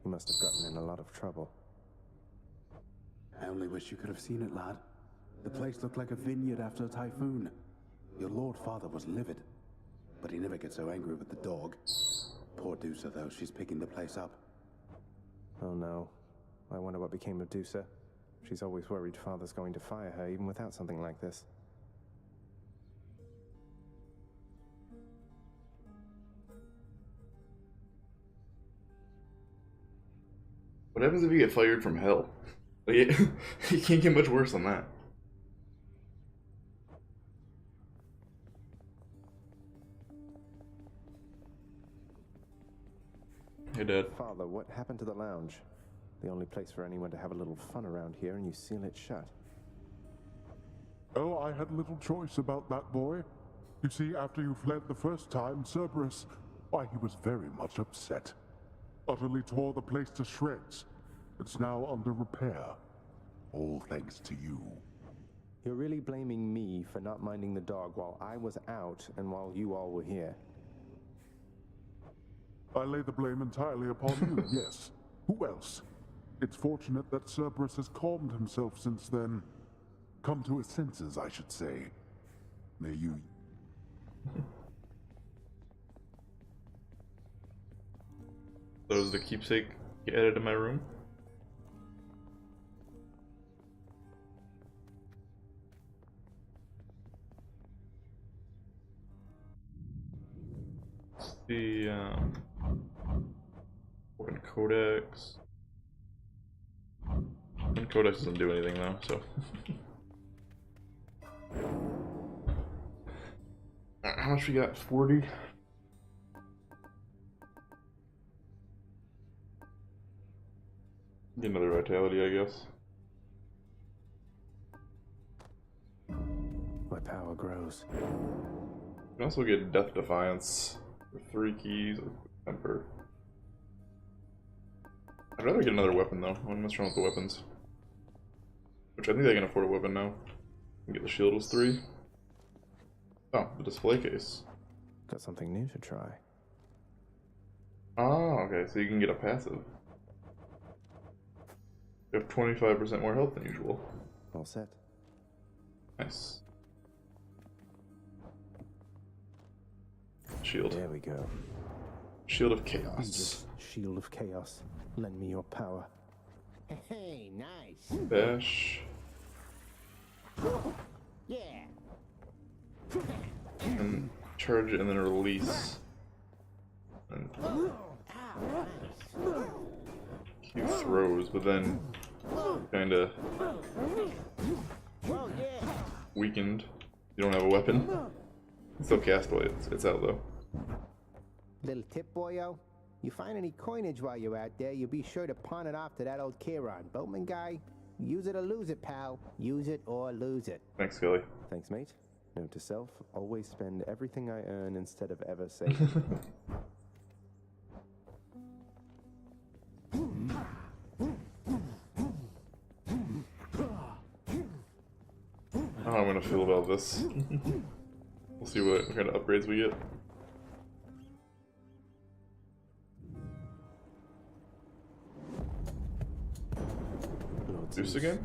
He must have gotten in a lot of trouble. I only wish you could have seen it, lad. The place looked like a vineyard after a typhoon. Your lord father was livid, but he never gets so angry with the dog. Poor Dusa, though, she's picking the place up. Oh no. I wonder what became of Dusa. She's always worried father's going to fire her even without something like this. What happens if you get fired from hell? Like, you can't get much worse than that. Hey, Dad. Father, what happened to the lounge? The only place for anyone to have a little fun around here, and you seal it shut. Oh, I had little choice about that, boy. You see, after you fled the first time, Cerberus, why, he was very much upset. Utterly tore the place to shreds. It's now under repair. All thanks to you. You're really blaming me for not minding the dog while I was out and while you all were here. I lay the blame entirely upon you, yes. Who else? It's fortunate that Cerberus has calmed himself since then. Come to his senses, I should say. May you... So does the keepsake get added to my room? The weapon codex. Weapon codex doesn't do anything though, so. How much we got? 40. Get another vitality, I guess. My power grows. You can also get Death Defiance for 3 keys or Temper. I'd rather get another weapon though. I want to mess around with the weapons. Which I think I can afford a weapon now. And get the shield was 3. Oh, the display case. Got something new to try. Oh, okay, so you can get a passive. You have 25% more health than usual. All set. Nice. Shield. There we go. Shield of Chaos. Aegis, Shield of Chaos. Lend me your power. Hey, nice. Bash. Yeah. And charge it and then release. And Q throws, but then kinda weakened. You don't have a weapon. It's still castaway, it's out though. Little tip, boyo. You find any coinage while you're out there, you be sure to pawn it off to that old Chiron boatman guy. Use it or lose it, pal. Use it or lose it. Thanks, Scully. Thanks, mate. Note to self, always spend everything I earn instead of ever saving. How I'm gonna feel about this. We'll see what kind of upgrades we get. Zeus again?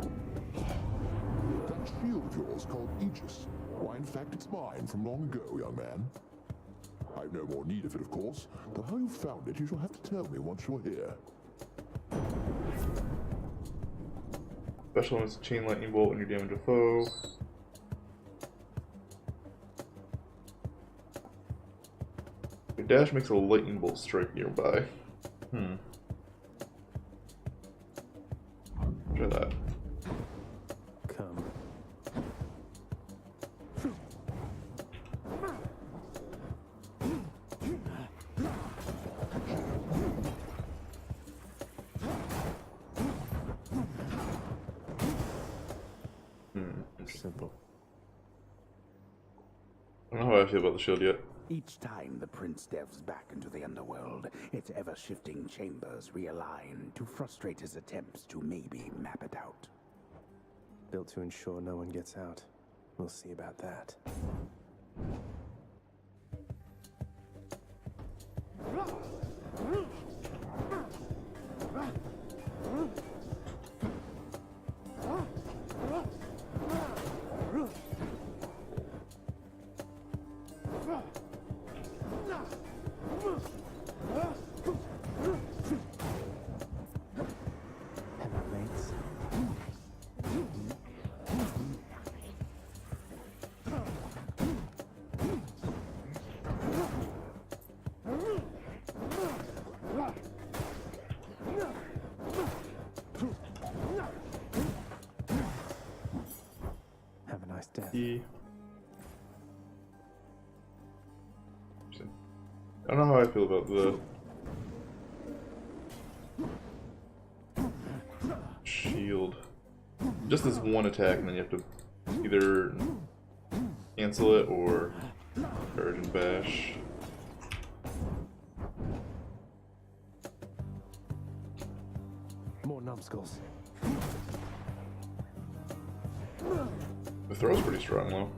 That shield of yours called Aegis. Why, in fact, it's mine from long ago, young man. I've no more need of it, of course, but how you found it you shall have to tell me once you're here. Special limits chain lightning bolt when you damage a foe. Your dash makes a lightning bolt strike nearby. Try that. Come. Simple. I don't know how I feel about the shield yet. Each time the prince delves back into the underworld, its ever-shifting chambers realign to frustrate his attempts to maybe map it out. Built to ensure no one gets out. We'll see about that. Hello, mates. Have a nice day. I don't know how I feel about the shield. Just this one attack, and then you have to either cancel it or charge and bash. More numbskulls. The throw's pretty strong though.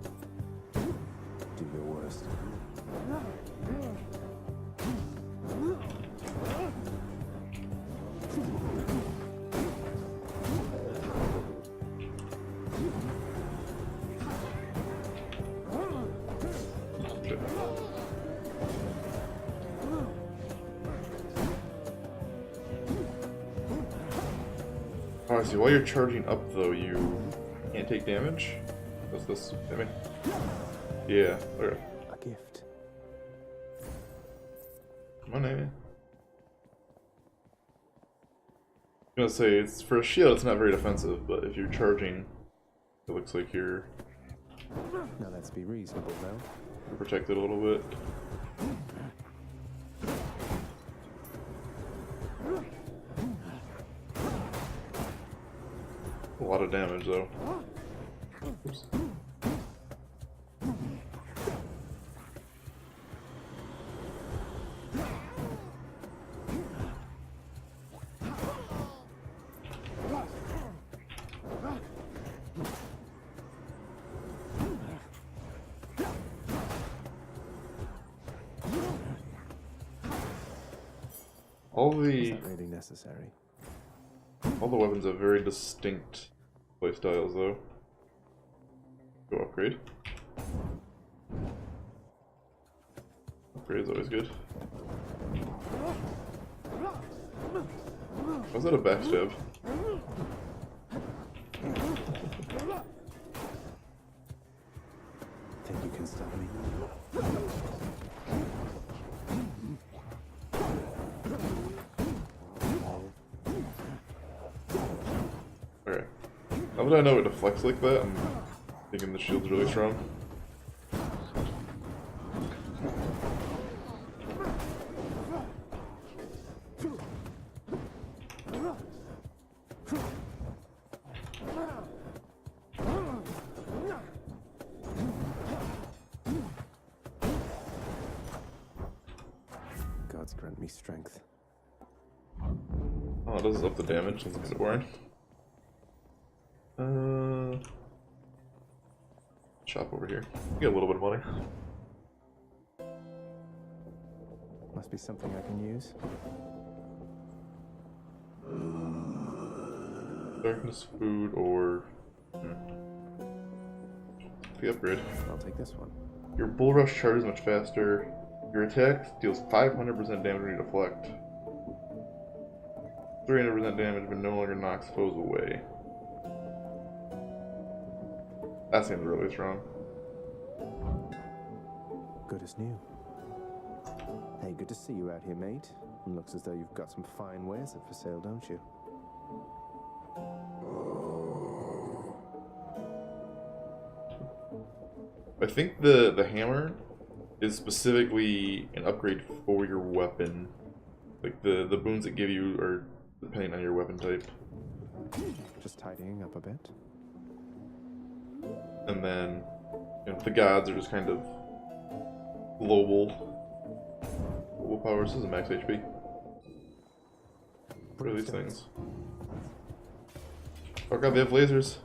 Do your worst. Oh, I see. While you're charging up, though, you can't take damage? Does this... I mean... Yeah, okay. A gift. Come on, Amy. I was gonna say, it's for a shield, it's not very defensive, but if you're charging, it looks like you're... Now let's be reasonable, now. Protected a little bit. A lot of damage, though. Oops. Is that really necessary? All the weapons have very distinct playstyles, though. Go upgrade. Upgrade's always good. Was that a backstab? Think you can stop me? Okay. Now that I know it deflects like that, I'm thinking the shield's really strong. Gods grant me strength. Oh, it does up the damage. That's kind of boring. Shop over here. Get a little bit of money. Must be something I can use. Darkness, food, or... The upgrade. I'll take this one. Your bull rush charges much faster. Your attack deals 500% damage when you deflect. 300% damage, but no longer knocks foes away. That seems really strong. Good as new. Hey, good to see you out here, mate. Looks as though you've got some fine wares up for sale, don't you? I think the hammer is specifically an upgrade for your weapon. Like the boons it give you are depending on your weapon type. Just tidying up a bit. And then, you know, the gods are just kind of global powers. This is max HP. What are these things? Oh god, they have lasers.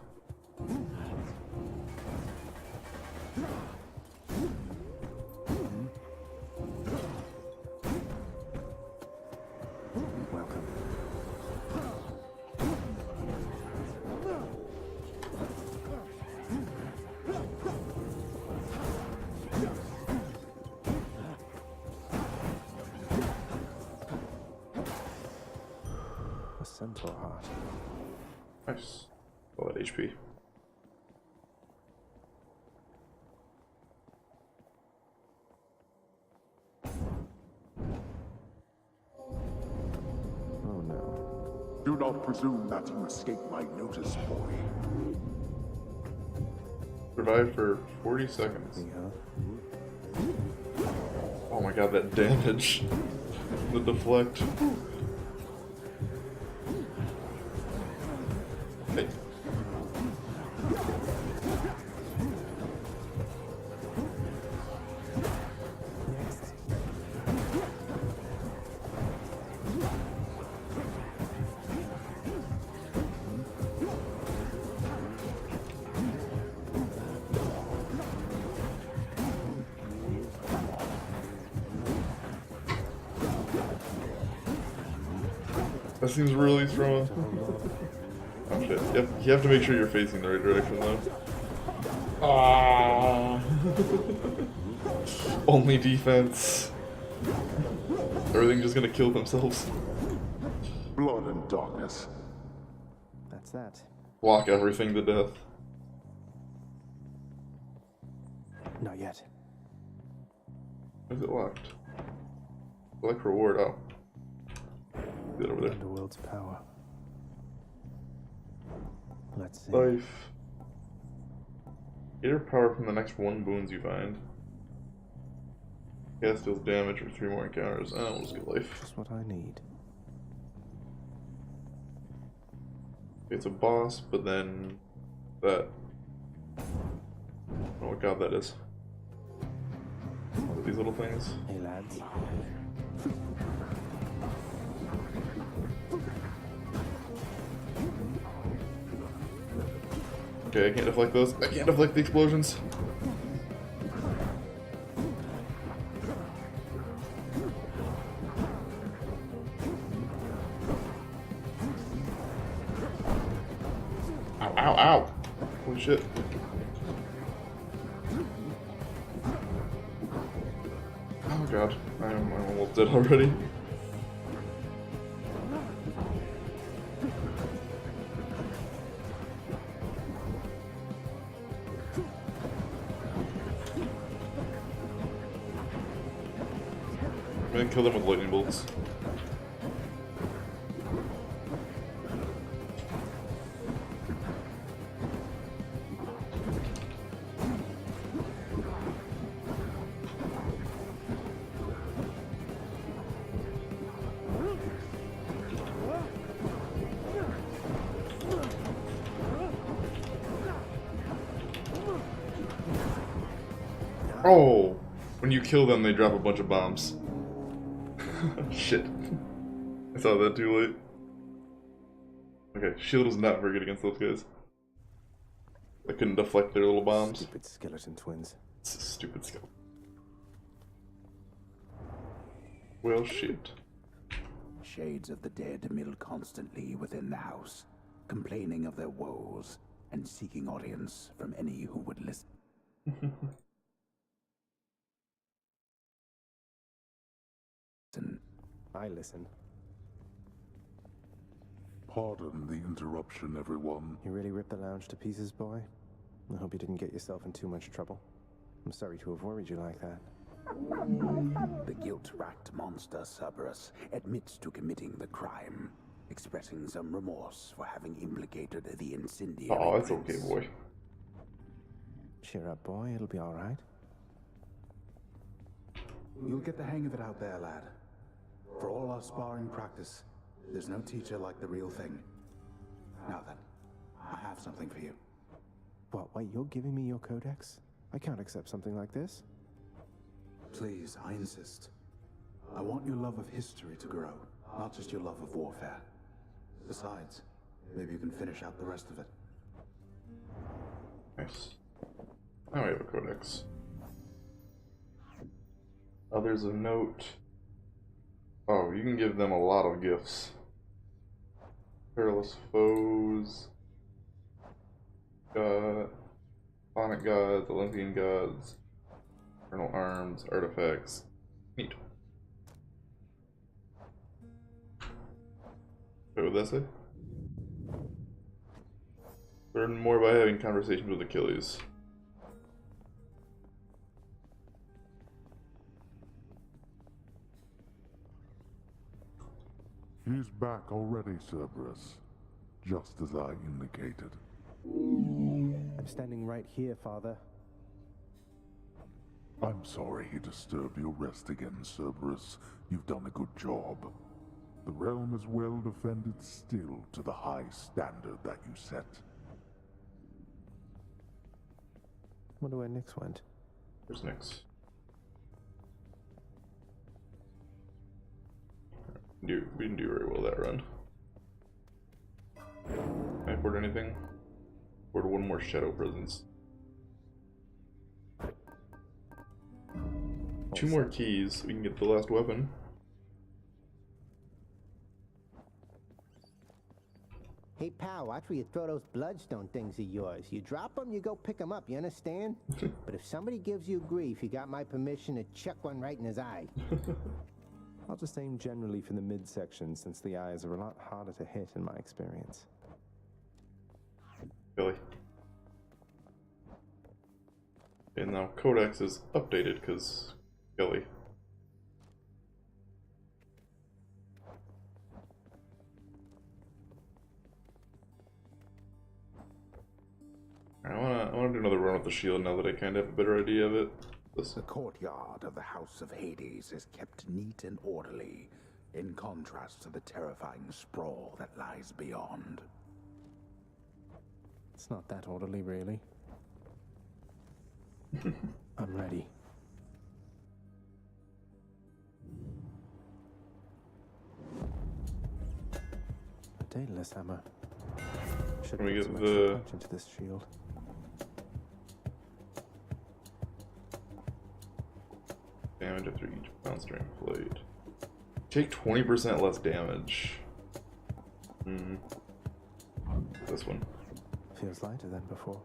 Centaur heart. Nice. All that HP. Oh no. Do not presume that you escape my notice, boy. Survive for 40 seconds. Oh my god, that damage. The deflect. Hey. That seems really strong. Oh shit. You have to make sure you're facing the right direction though. Ah. Only defense. Everything just gonna kill themselves. Blood and darkness. That's that. Block everything to death. Not yet. Is it locked? Select reward. Oh. Is it over there? Underworld's power. Let's see. Life. Get your power from the next one boons you find. Cast deals damage for 3 more encounters. Oh, we'll just get life. Just what I need. It's a boss, but then that. I don't know what god that is. What are these little things? Hey lads. Okay, I can't deflect those. I can't deflect the explosions. Ow, ow, ow! Holy shit. Oh god, I'm almost dead already. I'm gonna kill them with lightning bolts. Oh! When you kill them, they drop a bunch of bombs. Shit. I saw that too late. Okay, shield is not very good against those guys. I couldn't deflect their little bombs. Stupid skeleton twins. It's a stupid skill. Well, shit. Shades of the dead mill constantly within the house, complaining of their woes and seeking audience from any who would listen. I listen. Pardon the interruption, everyone. You really ripped the lounge to pieces, boy? I hope you didn't get yourself in too much trouble. I'm sorry to have worried you like that. The guilt-racked monster Cerberus admits to committing the crime, expressing some remorse for having implicated the incendiary. Oh, that's okay, boy. Cheer up, boy. It'll be all right. You'll get the hang of it out there, lad. For all our sparring practice, there's no teacher like the real thing. Now then, I have something for you. What, wait, you're giving me your codex? I can't accept something like this. Please, I insist. I want your love of history to grow, not just your love of warfare. Besides, maybe you can finish out the rest of it. Nice. Now we have a codex. Others of note. Oh, you can give them a lot of gifts. Perilous foes. God. Planet gods, Olympian gods. Eternal arms, artifacts. Neat. What would that say? Learn more by having conversations with Achilles. He's back already, Cerberus. Just as I indicated. I'm standing right here, Father. I'm sorry he disturbed your rest again, Cerberus. You've done a good job. The realm is well defended still to the high standard that you set. Wonder where Nyx went. Where's Nyx? We didn't do very well that run. Can I afford anything? Afford one more shadow presence. 2 more keys, we can get the last weapon. Hey, pal, watch where you throw those bloodstone things of yours. You drop them, you go pick them up, you understand? But if somebody gives you grief, you got my permission to chuck one right in his eye. I'll just aim generally for the midsection, since the eyes are a lot harder to hit in my experience. Really? And now Codex is updated because Kelly. I wanna do another run with the shield now that I kind of have a better idea of it. The courtyard of the House of Hades is kept neat and orderly, in contrast to the terrifying sprawl that lies beyond. It's not that orderly, really. I'm ready. A Daedalus hammer. Should Can we put get some the punch into this shield? damage after each bounce during blade? Take 20% less damage. This one. Feels lighter than before.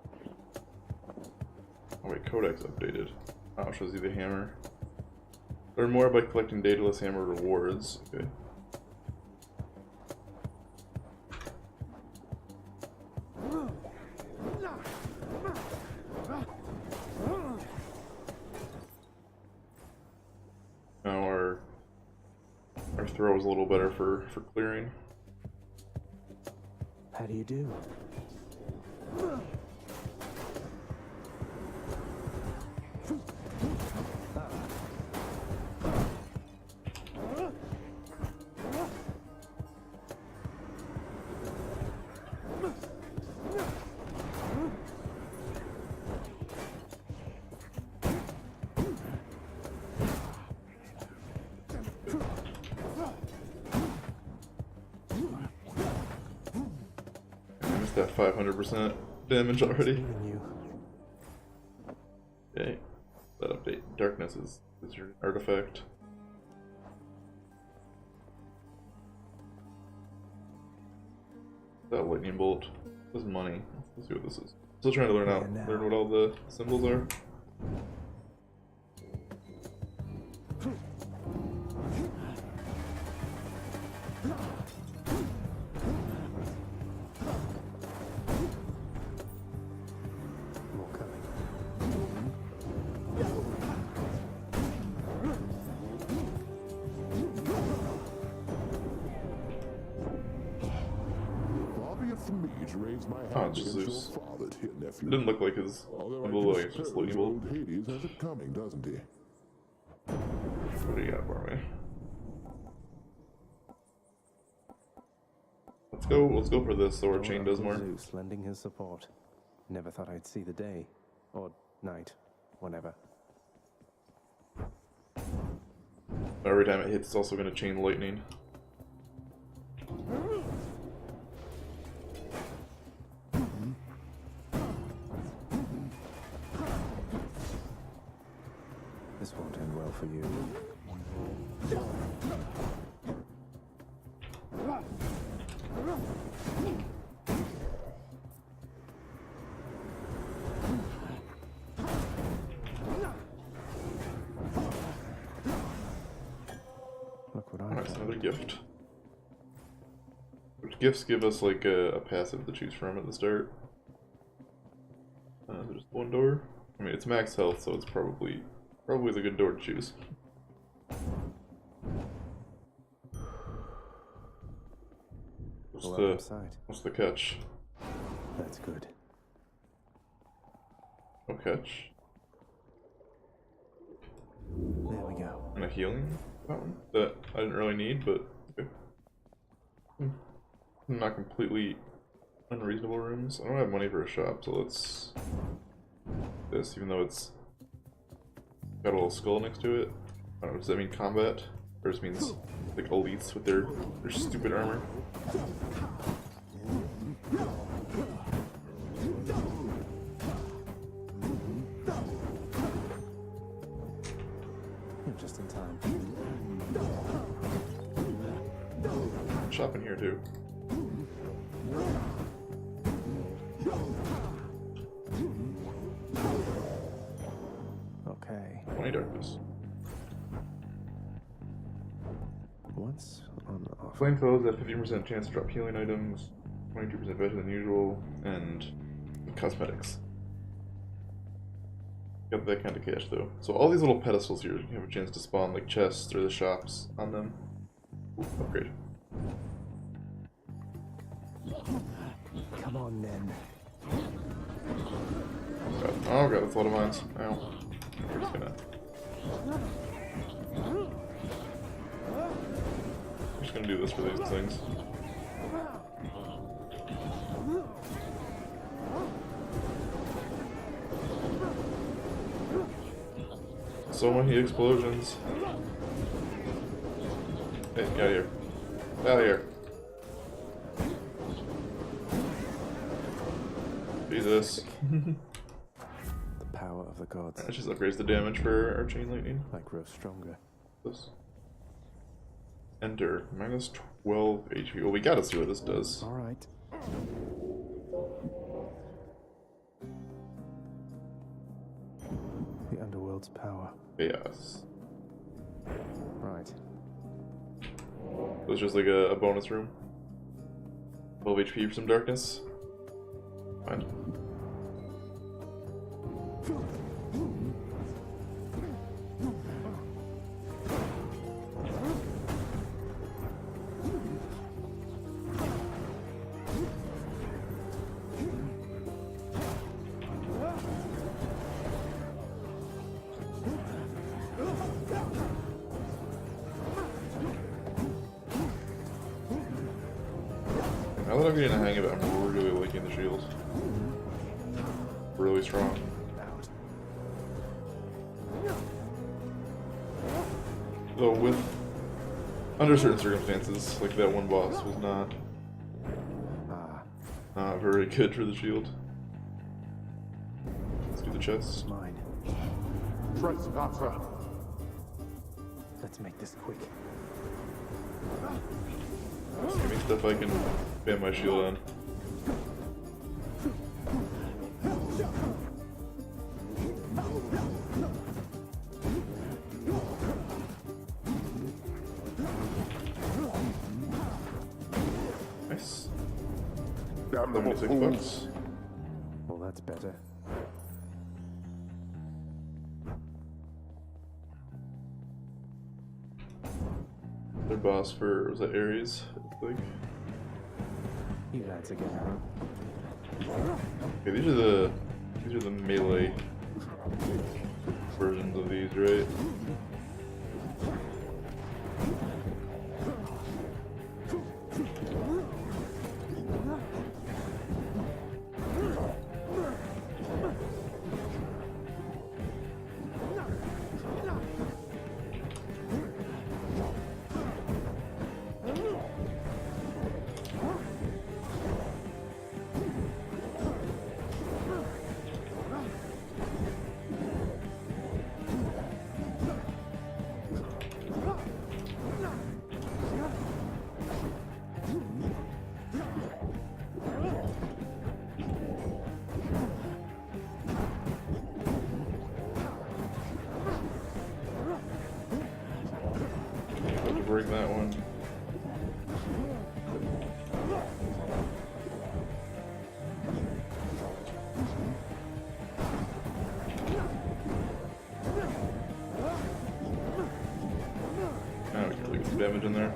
Oh wait, Codex updated. Oh, it shows you the hammer. Learn more by collecting Daedalus hammer rewards. Okay. Now our throw is a little better for clearing. How do you do? That 500% damage already. Okay, that update. Darkness is your artifact. That lightning bolt. This is money. Let's see what this is. Still trying to learn what all the symbols are. my Oh, hand it's just against Zeus. your father, dear nephew. It didn't look like his. Although It I looked do like it's just suppose lightning bolt. old Hades has it coming, doesn't he? What do you got for me? Let's go for this so our chain does more. Zeus lending his support. Never thought I'd see the day. Or night. Whenever. Every time it hits, it's also going to chain lightning. This won't end well for you. Look what I Nice, found. another gift. Which gifts give us like a passive to choose from at the start. There's one door. I mean, it's max health, so it's probably the good door to choose. What's the catch? That's good. No catch. There we go. And a healing fountain that I didn't really need, but okay. Not completely unreasonable rooms. I don't have money for a shop, so let's this, even though it's got a little skull next to it. I don't know, does that mean combat? Or just means like elites with their stupid armor? You're just in time. Shop in here too. Okay. 20 darkness. What's on offer? Flame clothes have 50% chance to drop healing items, 22% better than usual, and cosmetics. Got that kind of cash though. So all these little pedestals here have a chance to spawn like chests or the shops on them. Ooh, upgrade. Come on then. Oh god, that's a lot of mines. Ow. We're just gonna do this for these things. So many explosions. Hey, get out of here. Get out of here. Jesus. The power of the gods. That just upgrades the damage for our chain lightning. Like grow stronger. This. Enter. Minus 12 HP. Well, we gotta see what this does. Alright. The underworld's power. Chaos. Right. So it's just like a bonus room. 12 HP for some darkness. Fine. Now that I'm getting a hang of it, I'm really liking the shield. Really strong. Though with under certain circumstances, like that one boss was not very good for the shield. Let's do the chest. Mine. Trespasser. Let's make this quick. Just give me stuff I can bam my shield on. Nice. $76. Well, that's better. Their boss for, was that Ares? I think. You lads again, huh? Okay, these are the melee versions of these, right? Break that one. Now we can really get some damage in there.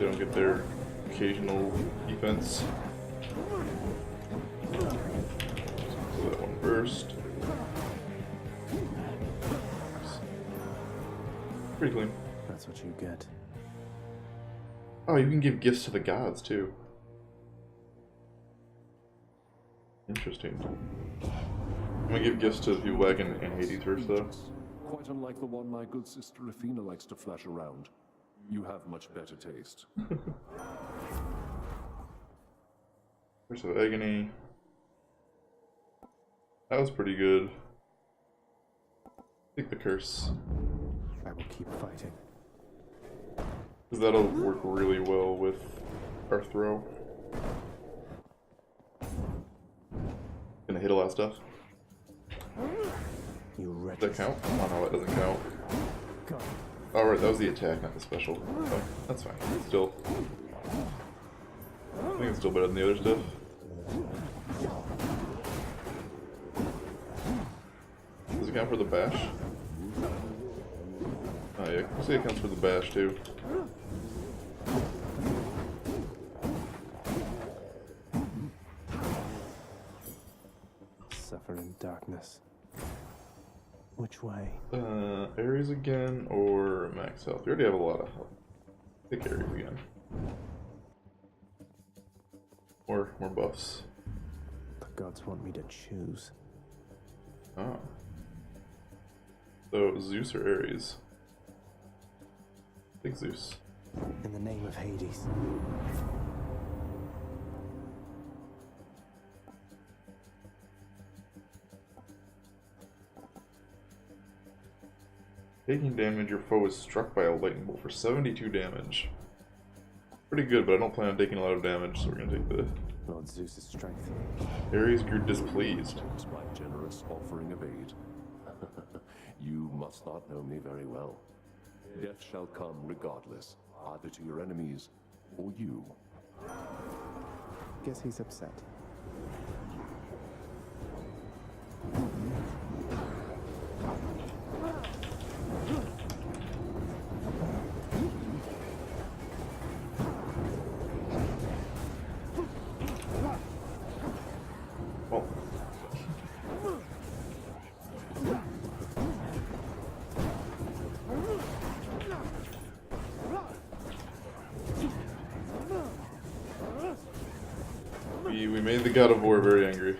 They don't get their occasional defense. Do that one first. Pretty clean. That's what you get. Oh, you can give gifts to the gods too. Interesting. I'm gonna give gifts to the people back in Hades first, though. Quite unlike the one my good sister Athena likes to flash around. You have much better taste. Curse of Agony. That was pretty good. Take the curse. I will keep fighting. Because that'll work really well with our throw. Gonna hit a lot of stuff. You Does that count? Oh no, that doesn't count. Oh right, that was the attack, not the special. Oh, that's fine. Still. I think it's still better than the other stuff. Does it count for the bash? Oh yeah, I see it counts for the bash too. Suffer in darkness. Which way? Ares again or max health? We already have a lot of health. Take Ares again. Or more buffs. The gods want me to choose. Oh. So Zeus or Ares? Take Zeus. In the name of Hades. Taking damage, your foe is struck by a lightning bolt for 72 damage. Pretty good, but I don't plan on taking a lot of damage, so we're gonna take the... Lord Zeus's strength. Ares grew displeased. It's my generous offering of aid. You must not know me very well. Death shall come regardless, either to your enemies or you. Guess he's upset. We made the God of War very angry.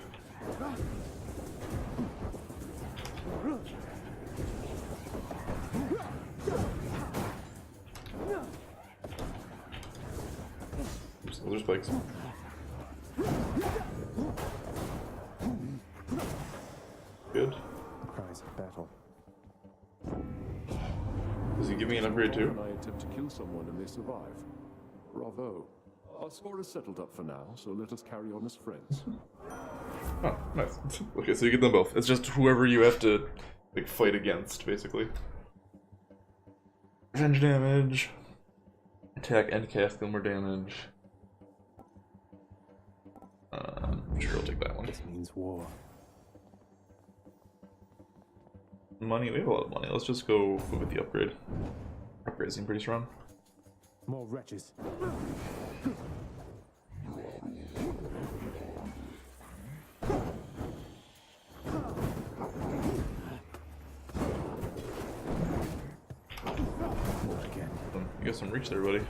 Oops, those are spikes. Good. Cries of battle. Does he give me an upgrade too? When I attempt to kill someone and they survive. Bravo. Our score is settled up for now, so let us carry on as friends. Oh, nice. Okay, so you get them both. It's just whoever you have to like fight against, basically. Revenge damage. Attack and cast deal more damage. Sure, I'll take that one. This means war. Money, we have a lot of money. Let's just go with the upgrade. Upgrade seem pretty strong. More wretches. get some reach there, buddy.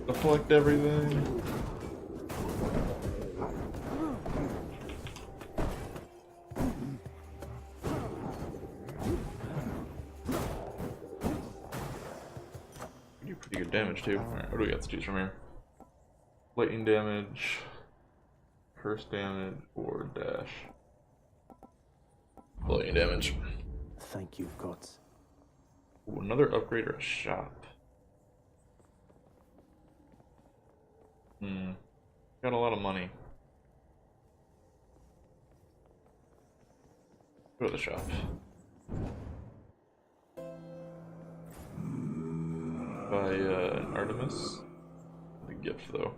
Deflect everything. Do pretty good damage too. Alright, what do we got to choose from here? Lightning damage, curse damage, or dash. Lightning damage. Thank you, gods. Ooh, another upgrade or a shop. Got a lot of money. Go to the shop. Buy an Artemis. The gift though.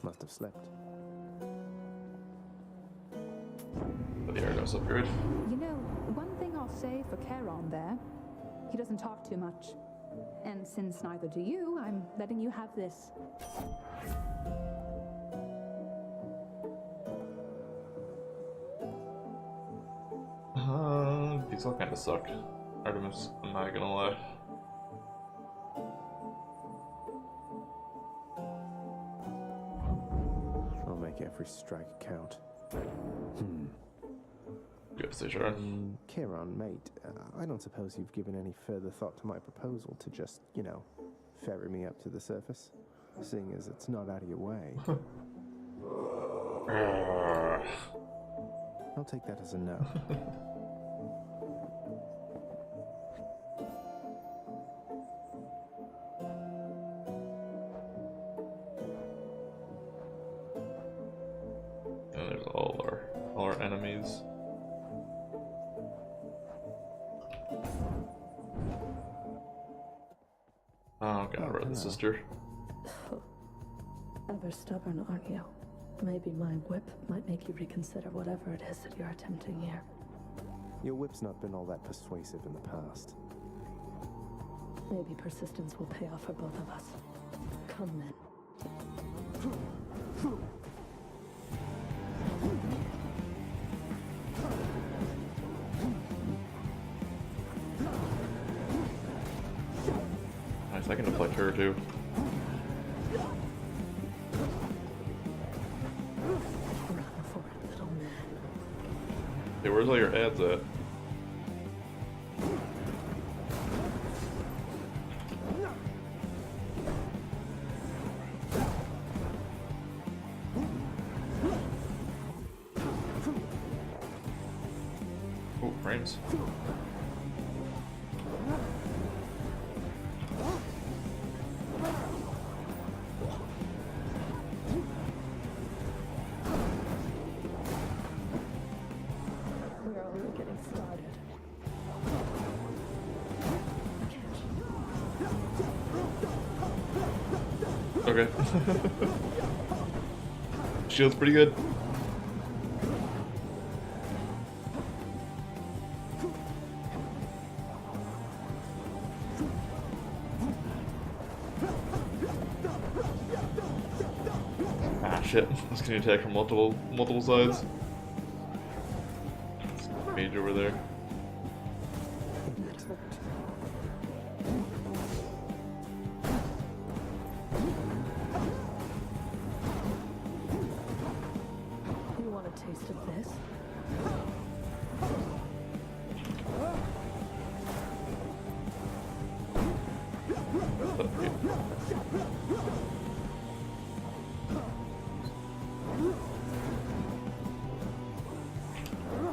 Must have slept. But the Artemis upgrade. You know, one thing I'll say for Charon there, he doesn't talk too much. And since neither do you, I'm letting you have this. These all kind of suck. Artemis, I'm not gonna lie. I'll make every strike count. Good to say, Sharon. Charon, mate, I don't suppose you've given any further thought to my proposal to just, you know, ferry me up to the surface? Seeing as it's not out of your way. I'll take that as a no. And there's all our enemies. Oh god, we're the sister. Ever stubborn, aren't you? Maybe my whip might make you reconsider whatever it is that you're attempting here. Your whip's not been all that persuasive in the past. Maybe persistence will pay off for both of us. Come then. Nice, I can deflect her too. Run for it, little man. Hey, where's all your ads at? Oh, frames. We're only getting started. Okay. Shield's pretty good. Ah shit, this can attack from multiple sides. Mage over there. You want a taste of this?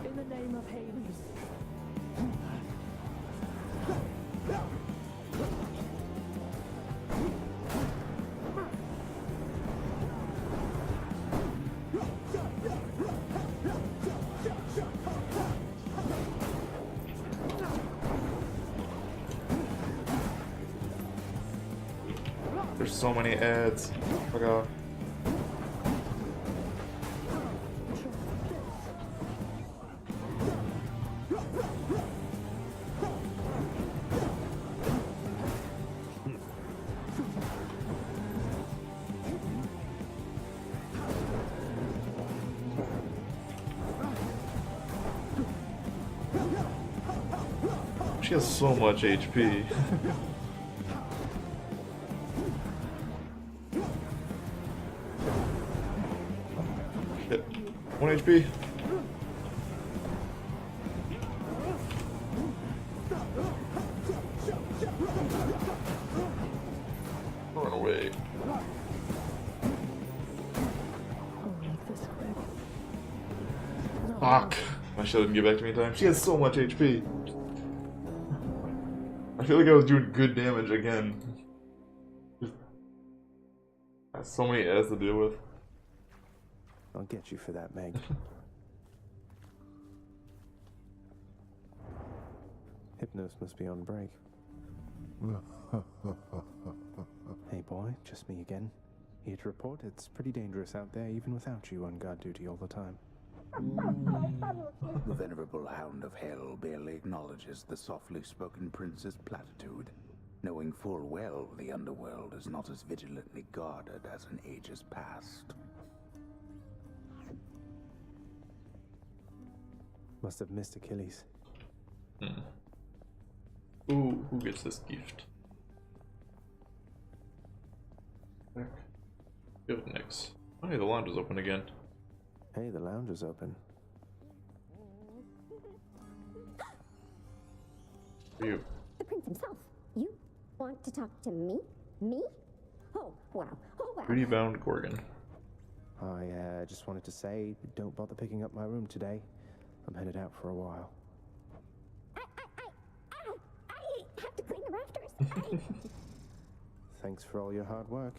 In the name of Hades. There's so many ads. Fuck off. She has so much HP. Shit. 1 HP. Run away. Fuck. My shield didn't get back to me in time. She has so much HP. I feel like I was doing good damage again. Just got so many ads to deal with. I'll get you for that, Meg. Hypnos must be on break. Hey boy, just me again. Here to report it's pretty dangerous out there even without you on guard duty all the time. The venerable Hound of Hell barely acknowledges the softly spoken prince's platitude, knowing full well the underworld is not as vigilantly guarded as in ages past. Must have missed Achilles. Ooh, who gets this gift? Good next. Oh, hey, the lounge is open again. Hey, the lounge is open. You. The prince himself. You want to talk to me? Me? Oh, wow. Oh, wow. Duty-bound Gorgon. I just wanted to say, don't bother picking up my room today. I'm headed out for a while. I have to clean the rafters. Thanks for all your hard work.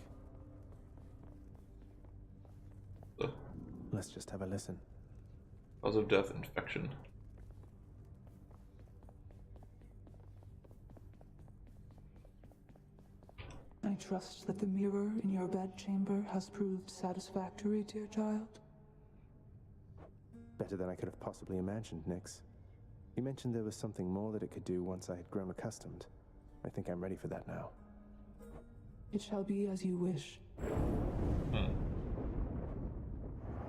Let's just have a listen. Cause of death, infection. I trust that the mirror in your bedchamber has proved satisfactory, dear child. Better than I could have possibly imagined, Nix. You mentioned there was something more that it could do once I had grown accustomed. I think I'm ready for that now. It shall be as you wish.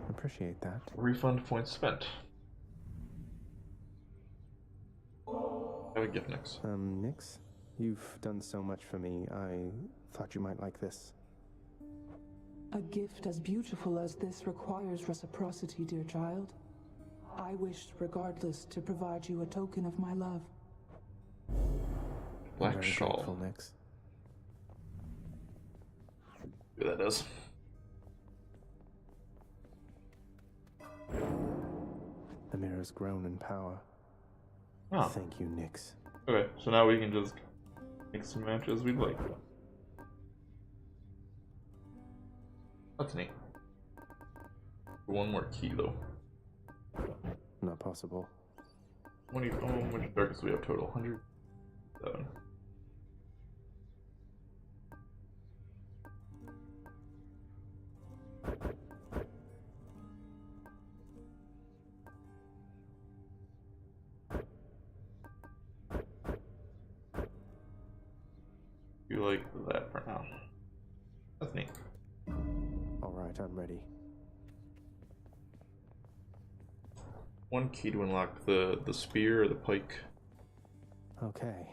Appreciate that. Refund points spent. Have a gift, Nix. Nix? You've done so much for me. I thought you might like this. A gift as beautiful as this requires reciprocity, dear child. I wished, regardless, to provide you a token of my love. Black shawl. Grateful, Nix. Yeah, that does. The mirror's grown in power. Oh. Thank you, Nix. Okay, so now we can just make some matches we'd like. That's neat. One more key though. Not possible. How much darkness do we have total? 107. You like that for now. That's neat. Alright, I'm ready. One key to unlock the spear or the pike. Okay.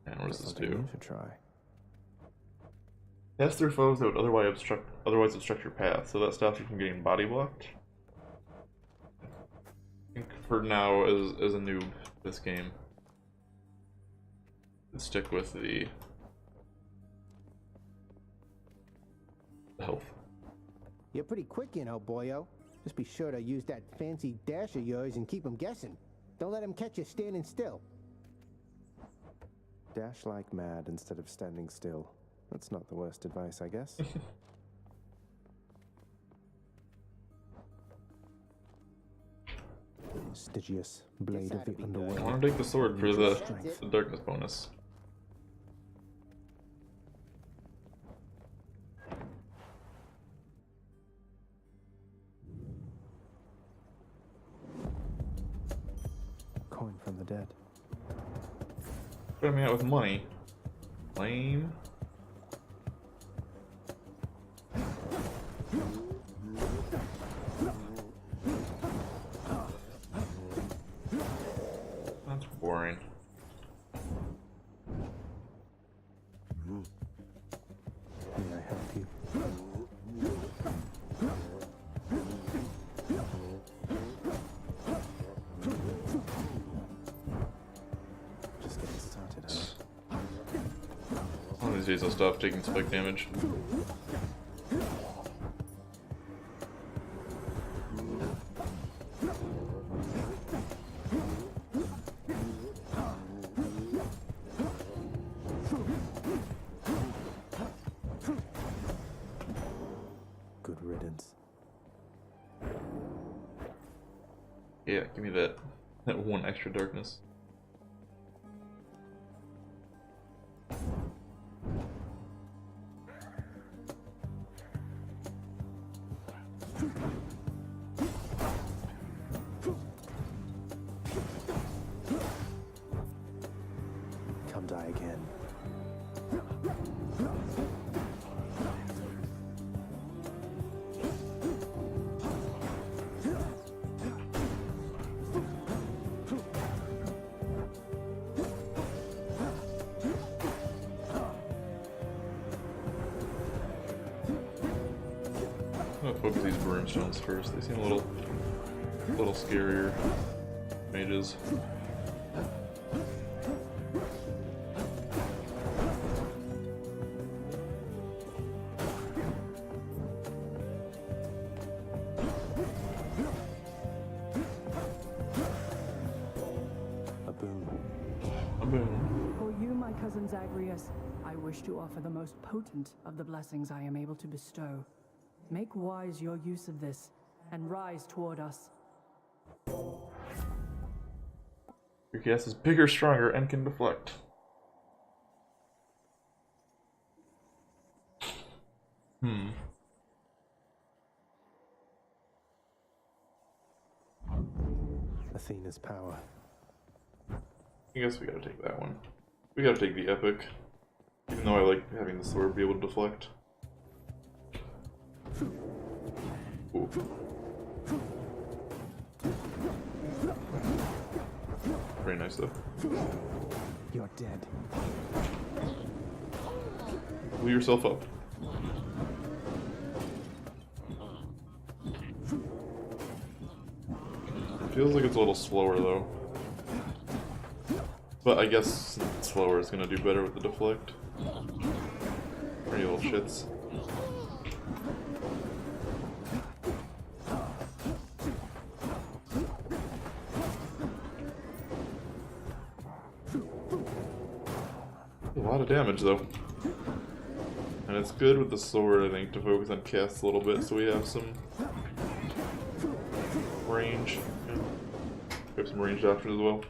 And what does this Something do? new to try. Pass through foes that would otherwise obstruct your path, so that stops you from getting body blocked. I think for now, as a noob, this game, let's stick with the health. You're pretty quick, you know, boyo. Just be sure to use that fancy dash of yours and keep 'em guessing. Don't let 'em catch you standing still. Dash like mad instead of standing still. That's not the worst advice, I guess. Stygius, blade of the underworld. I want to take the sword for the darkness bonus. from the dead. Put me out with money. Lame. That's boring. May I help you? Just getting started, huh? One of these days I'll stop taking spike damage. Good riddance. Yeah, give me that one extra darkness. Come die again. I'm gonna focus these brimstones first. They seem a little scarier. Mages. A boon. A boon. For you, my cousin Zagreus, I wish to offer the most potent of the blessings I am able to bestow. Make wise your use of this, and rise toward us. Your cast is bigger, stronger, and can deflect. Athena's power. I guess we gotta take that one. We gotta take the epic. Even though I like having the sword be able to deflect. Ooh. Very nice though. You're dead. Pull yourself up. Feels like it's a little slower though. But I guess slower is gonna do better with the deflect. Pretty little shits. A lot of damage though. And it's good with the sword, I think, to focus on casts a little bit so we have some range. Yeah. We have some ranged options as well.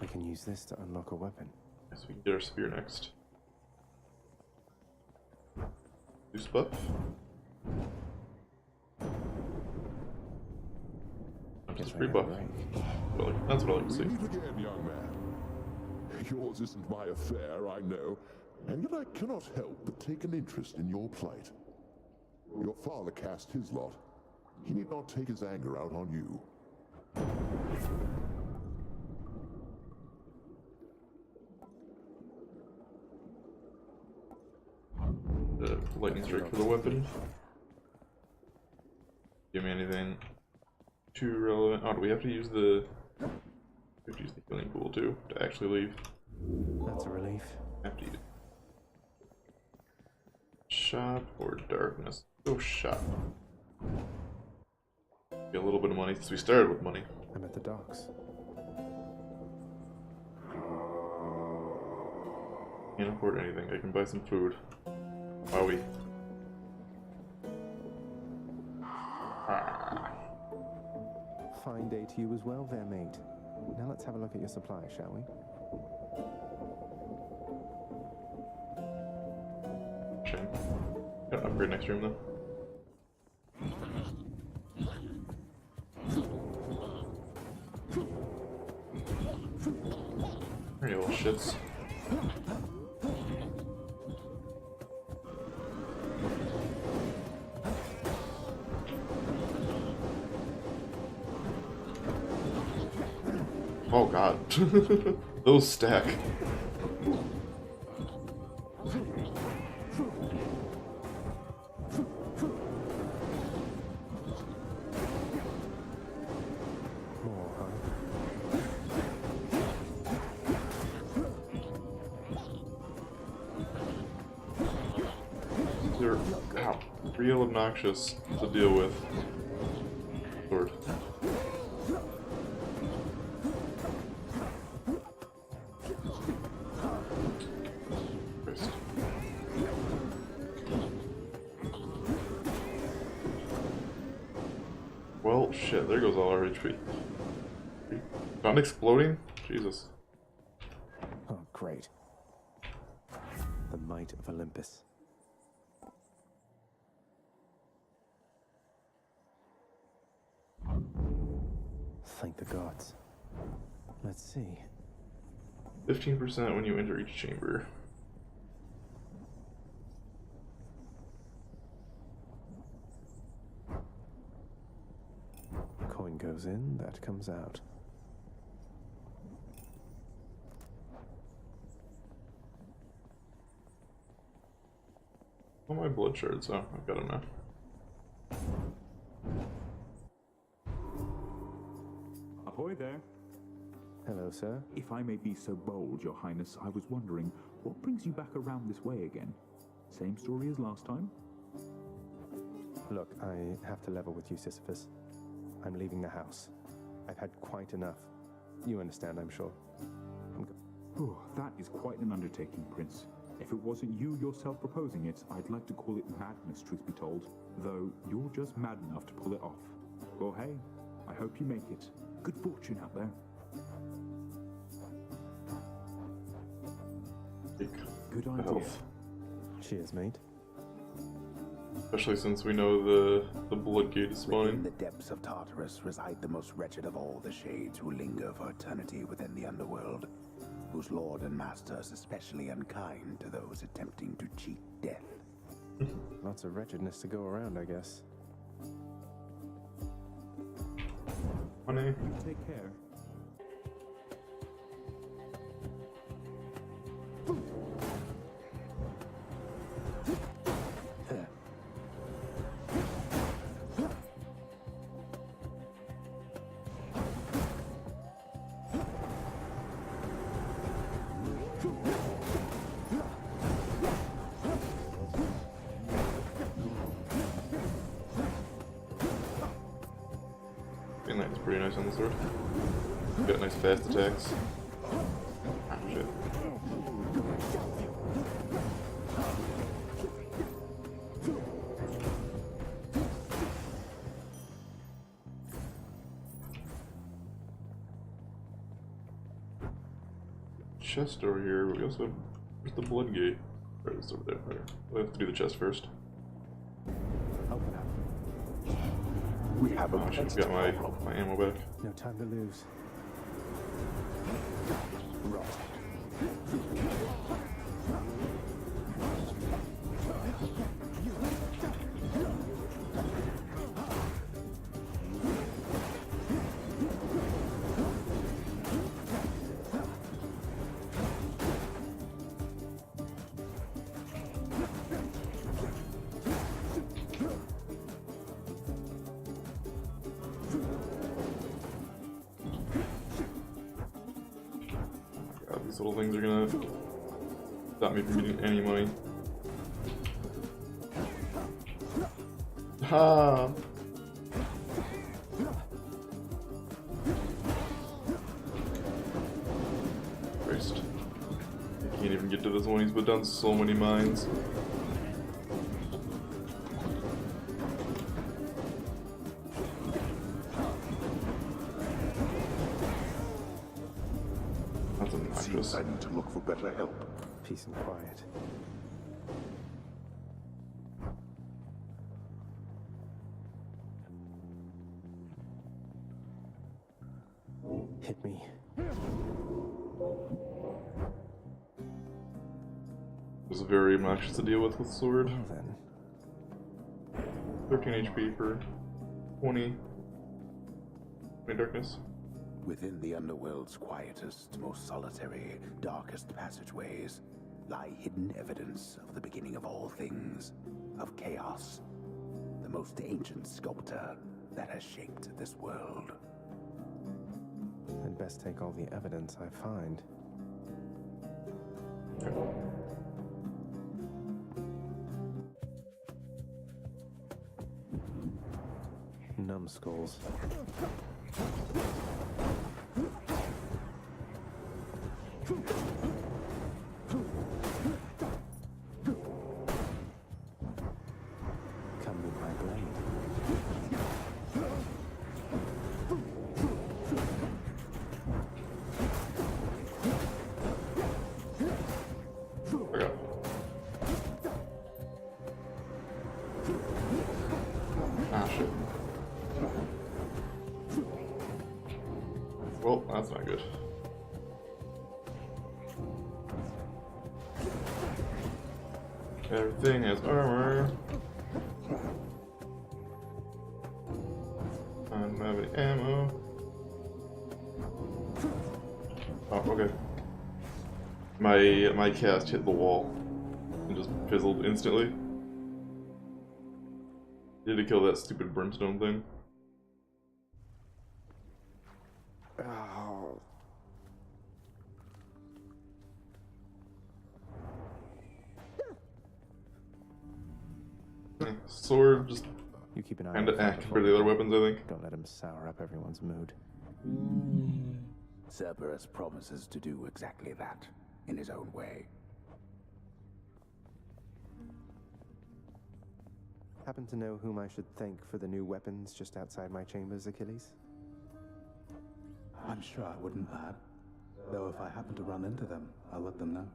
I can use this to unlock a weapon. Yes, we can get our spear next. Boost buff. Just free buff. Well, that's what I like to see. We meet again, young man. Yours isn't my affair, I know, and yet I cannot help but take an interest in your plight. Your father cast his lot. He need not take his anger out on you. Lightning strike for the weapon. Give me anything too relevant. Oh, do we have to use the... We have to use the healing pool too to actually leave. That's a relief. Have to use shop or darkness. Go shop. Get a little bit of money since we started with money. I'm at the docks. Can't afford anything. I can buy some food. Wowie. Fine day to you as well there, mate. Now let's have a look at your supply, shall we? Shame. Got an upgrade next room though. shits. Oh god. Those stack. They're real obnoxious to deal with. Lord. Christ. Well, shit, there goes all our HP. Not exploding? Jesus. Oh, great. The might of Olympus. Thank the gods. Let's see. 15% when you enter each chamber. Coin goes in, that comes out. Oh, my blood shards. Oh, I've got them now. Ahoy there. Hello, sir. If I may be so bold, Your Highness, I was wondering, what brings you back around this way again? Same story as last time? Look, I have to level with you, Sisyphus. I'm leaving the house. I've had quite enough. You understand, I'm sure. Oh, that is quite an undertaking, Prince. If it wasn't you yourself proposing it, I'd like to call it madness, truth be told. Though, you're just mad enough to pull it off. Well, hey, I hope you make it. Good fortune out there. Good idea. Health. Cheers, mate. Especially since we know the blood gate is spawning. In the depths of Tartarus reside the most wretched of all the shades who linger for eternity within the underworld, whose lord and master is especially unkind to those attempting to cheat death. Lots of wretchedness to go around, I guess. Honey. You take care. That's pretty nice on the sword. Got nice fast attacks. Ah, shit. Chest over here, but we also have... Where's the blood gate? Right, it's over there. Right. We'll have to do the chest first. Open up. We have I should have got my ammo back. No time to lose. Rot. These little things are gonna stop me from getting any money. Ha! Christ. I can't even get to this one, he's put down so many mines. Seems I need to look for better help. Peace and quiet. Hit me. was very obnoxious to deal with sword. Well then. 13 HP for 20 darkness. Within the underworld's quietest, most solitary, darkest passageways lie hidden evidence of the beginning of all things, of chaos, the most ancient sculptor that has shaped this world. I'd best take all the evidence I find. Numbskulls. Come with my blade. Ah, shit. Well, that's not good. Everything has armor. I don't have any ammo. Oh, okay. My cast hit the wall and just fizzled instantly. Need to kill that stupid brimstone thing. Oh. Sword just You keep an eye kinda on Father compared to the other weapons, I think. Don't let him sour up everyone's mood. Cerberus promises to do exactly that, in his own way. Happen to know whom I should thank for the new weapons just outside my chambers, Achilles? I'm sure I wouldn't, lad. Though if I happen to run into them, I'll let them know.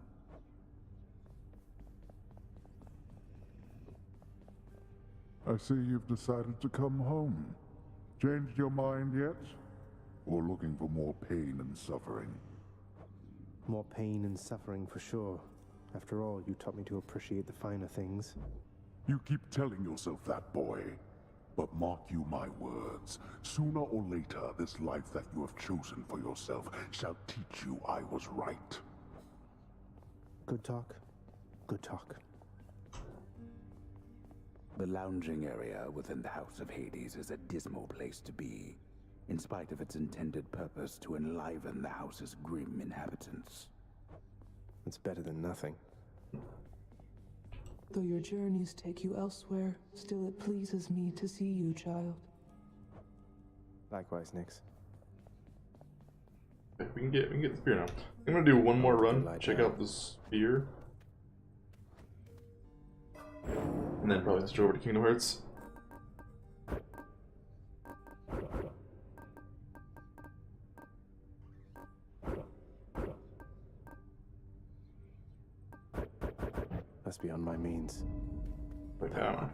I see you've decided to come home. Changed your mind yet? Or looking for more pain and suffering? More pain and suffering for sure. After all, you taught me to appreciate the finer things. You keep telling yourself that, boy. But mark you my words, sooner or later, this life that you have chosen for yourself shall teach you I was right. Good talk. Good talk. The lounging area within the House of Hades is a dismal place to be, in spite of its intended purpose to enliven the house's grim inhabitants. It's better than nothing. Though your journeys take you elsewhere, still it pleases me to see you, child. Likewise, Nix. Okay, we can get the spear now. I'm gonna do one more run, check out the spear. And then probably switch over to Kingdom Hearts. That's beyond my means. Like that.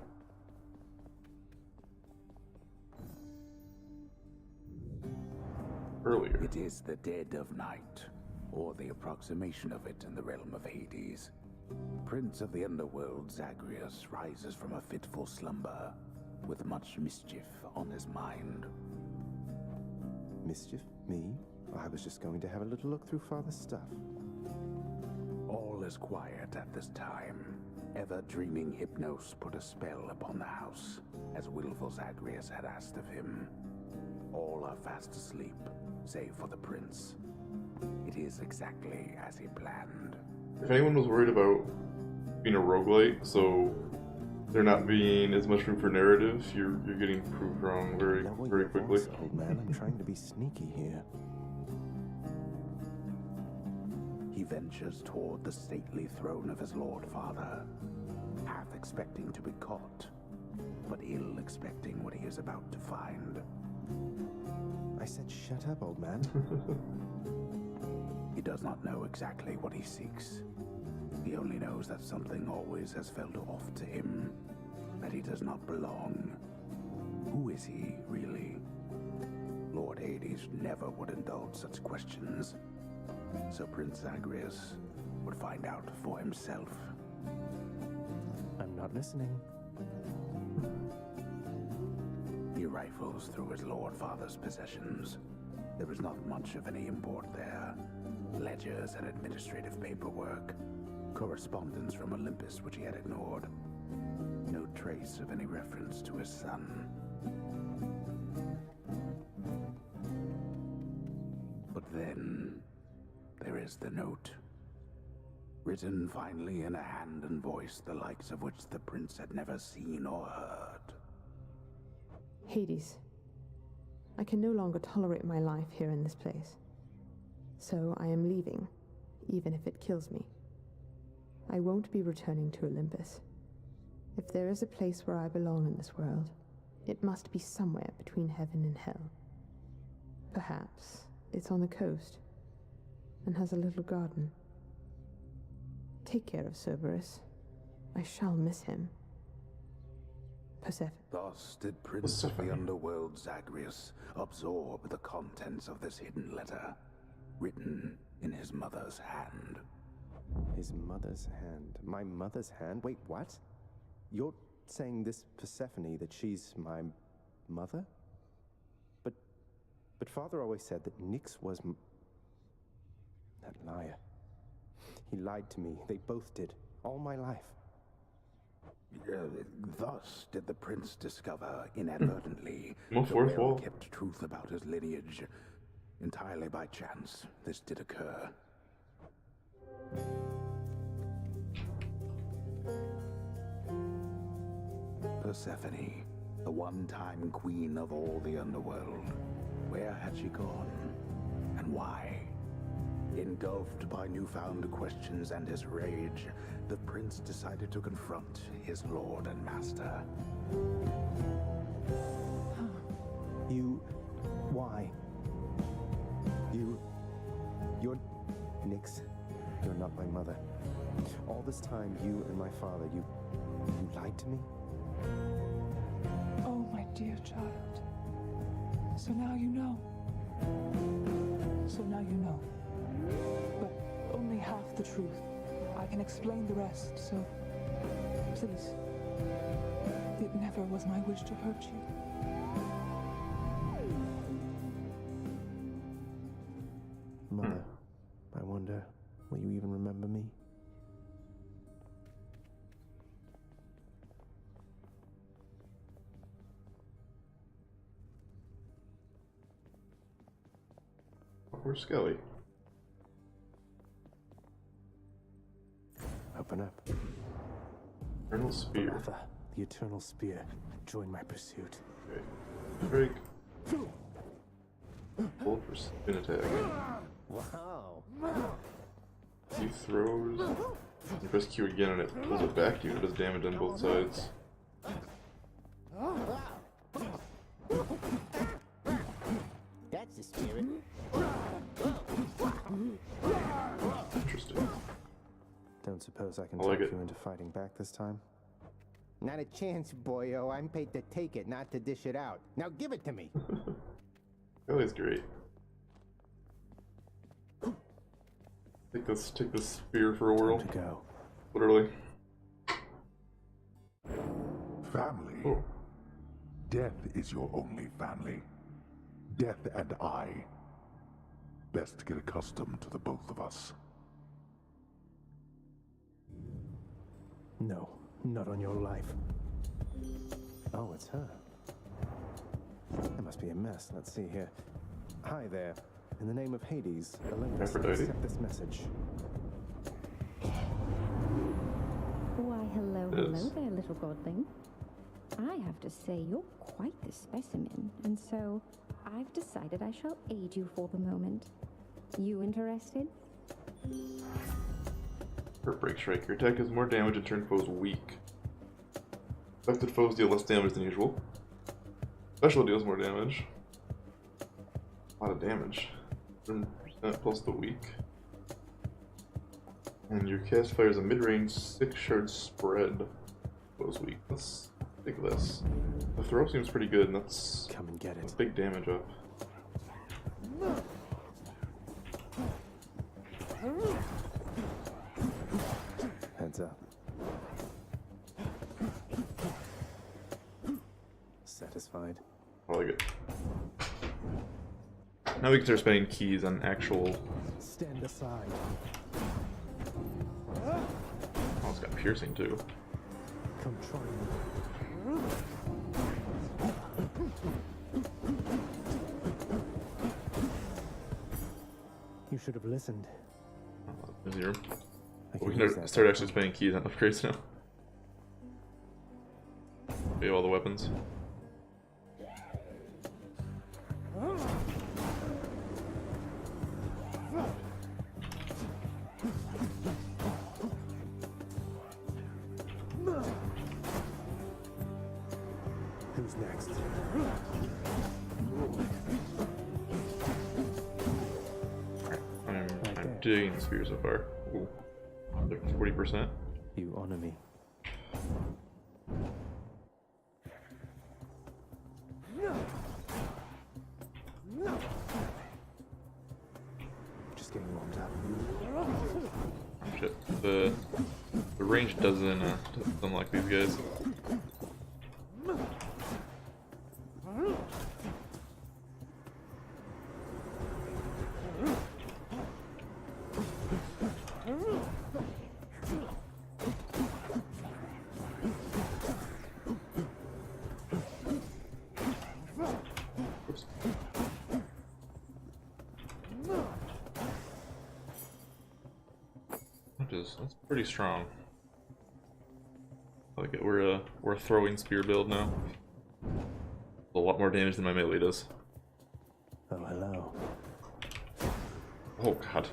Earlier. It is the dead of night, or the approximation of it in the realm of Hades. Prince of the underworld Zagreus rises from a fitful slumber, with much mischief on his mind. Mischief? Me? I was just going to have a little look through Father's stuff. All is quiet at this time. Ever-dreaming Hypnos put a spell upon the house, as willful Zagreus had asked of him. All are fast asleep, save for the prince. It is exactly as he planned. If anyone was worried about being a roguelite, so there not being as much room for narrative, you're getting proved wrong very quickly. Old man, I'm trying to be sneaky here. He ventures toward the stately throne of his lord father, half expecting to be caught, but ill expecting what he is about to find. I said shut up, old man. He does not know exactly what he seeks. He only knows that something always has felt off to him, that he does not belong. Who is he, really? Lord Hades never would indulge such questions, so Prince Zagreus would find out for himself. not listening. He rifles through his Lord Father's possessions. There is not much of any import there. Ledgers and administrative paperwork. Correspondence from Olympus which he had ignored. No trace of any reference to his son. But then, there is the note. Written finally in a hand and voice the likes of which the prince had never seen or heard. Hades, I can no longer tolerate my life here in this place. So I am leaving, even if it kills me. I won't be returning to Olympus. If there is a place where I belong in this world, it must be somewhere between heaven and hell. Perhaps it's on the coast and has a little garden. Take care of Cerberus. I shall miss him. Persephone. Thus did Prince of the Underworld Zagreus absorb the contents of this hidden letter, written in his mother's hand. His mother's hand? My mother's hand? Wait, what? You're saying this Persephone, that she's my mother? But Father always said that Nyx was that liar. He lied to me. They both did. All my life. Thus did the prince discover, inadvertently, No the fourth wall. well-kept truth about his lineage. Entirely by chance, this did occur. Persephone, the one-time queen of all the underworld. Where had she gone? And why? Engulfed by newfound questions and his rage, the prince decided to confront his lord and master. Why? You're Nyx. You're not my mother. All this time, you and my father, you lied to me? Oh, my dear child. So now you know. So now you know. But only half the truth. I can explain the rest, so please. It never was my wish to hurt you. Mother, I wonder, will you even remember me? Where's Skelly? Open up. Eternal Spear. Forever, the Eternal Spear. Join my pursuit. Okay. Break. Hold for spin attack. Wow. He throws. You press Q again and it pulls it back to you. It does damage on both sides. That's the spirit. Interesting. Don't suppose I can I like talk it. you into fighting back this time? Not a chance, boyo. I'm paid to take it, not to dish it out. Now give it to me. Skelly's great. Take this spear for a whirl. Time to go. Literally. Family. Oh. Death is your only family. Death and I. Best to get accustomed to the both of us. No, not on your life. Oh, it's her. That must be a mess. Let's see here. Hi there. In the name of Hades, Olympus, Aphrodite. accept this message. Why, hello, Yes. hello there, little godling. I have to say, you're quite the specimen, and so I've decided I shall aid you for the moment. You interested? Heartbreak Strike. Your attack does more damage and turn foes weak. Affected foes deal less damage than usual. Special deals more damage. A lot of damage. 7% plus the weak. And your cast fires a mid-range 6-shard spread. Foes weak. Let's take this. The throw seems pretty good, and that's Come and get it. big damage up. Heads up. Now we can start spending keys on actual. Stand aside. Oh, it's got piercing too. Come try me. You should have listened. Zero. We can start actually spending keys on upgrades now. We have all the weapons. Who's next? I'm digging the spear so far. Ooh. They're 40%. You honor me. Just getting warmed up. Shit. The range doesn't like these guys. That's pretty strong. I like it. We're a throwing spear build now. A lot more damage than my melee does. Oh, hello. Oh god.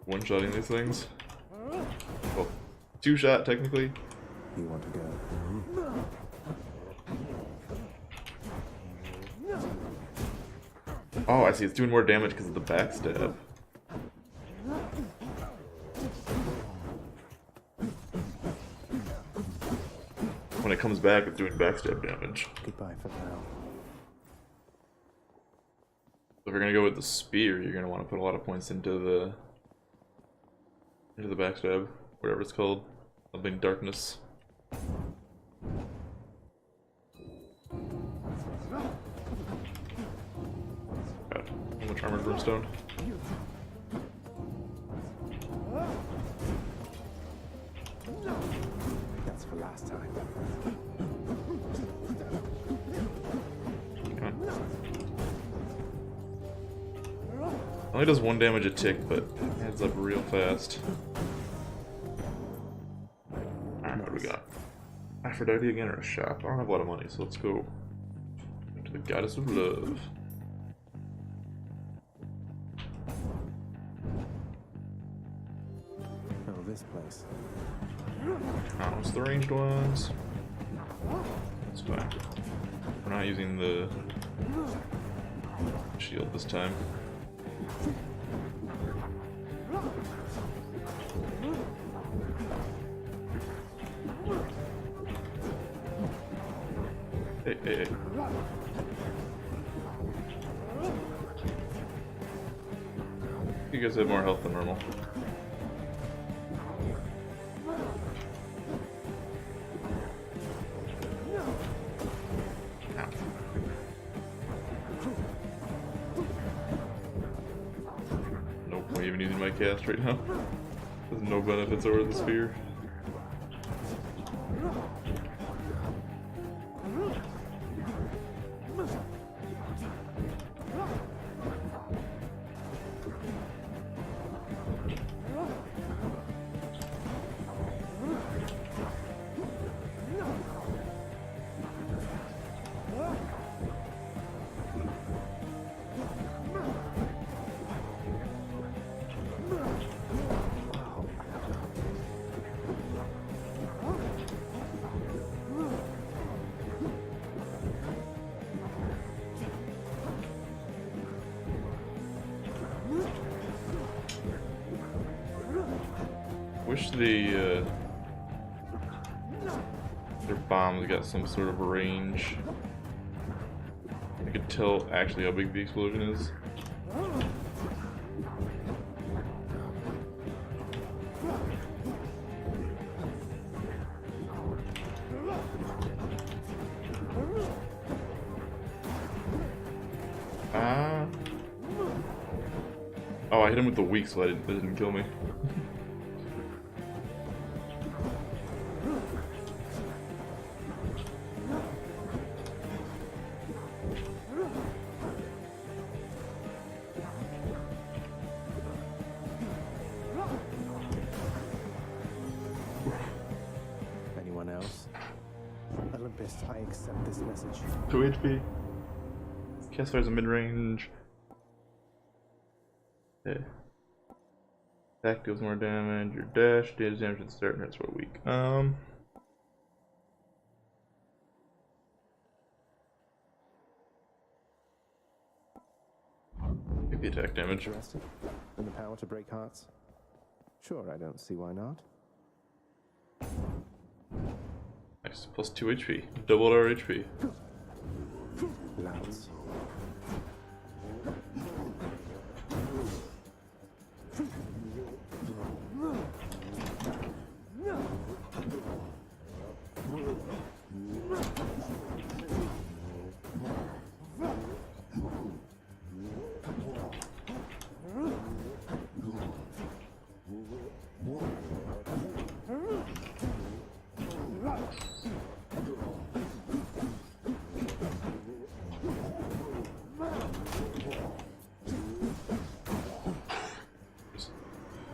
One-shotting these things. Well, two-shot technically. You want to go? Oh, I see. It's doing more damage because of the backstab. When it comes back, it's doing backstab damage. Goodbye for now. If you're gonna go with the spear, you're gonna want to put a lot of points into the backstab, whatever it's called, something darkness. God, how much armored brimstone? That's for last time. Only does 1 damage a tick, but adds up real fast. Alright, what do we got? Aphrodite again or a shop? I don't have a lot of money, so let's go to the Goddess of Love. Oh, this place. Oh, it's the ranged ones. That's fine. We're not using the shield this time. Hey, hey, hey. You guys have more health than normal. Nope, I'm even using my cast right now. There's no benefits over the spear. Wish their bombs got some sort of range. I could tell actually how big the explosion is. Oh, I hit him with the weak, so that didn't kill me. Anyone else? Olympus, I accept this message. 2 HP. Cast fires a mid-range. Okay. Attack deals more damage. Your dash deals damage at the start and hurts for a week. Take the attack damage. Interested? In the power to break hearts? Sure, I don't see why not. Nice. Plus 2 HP. Doubled our HP. Louds.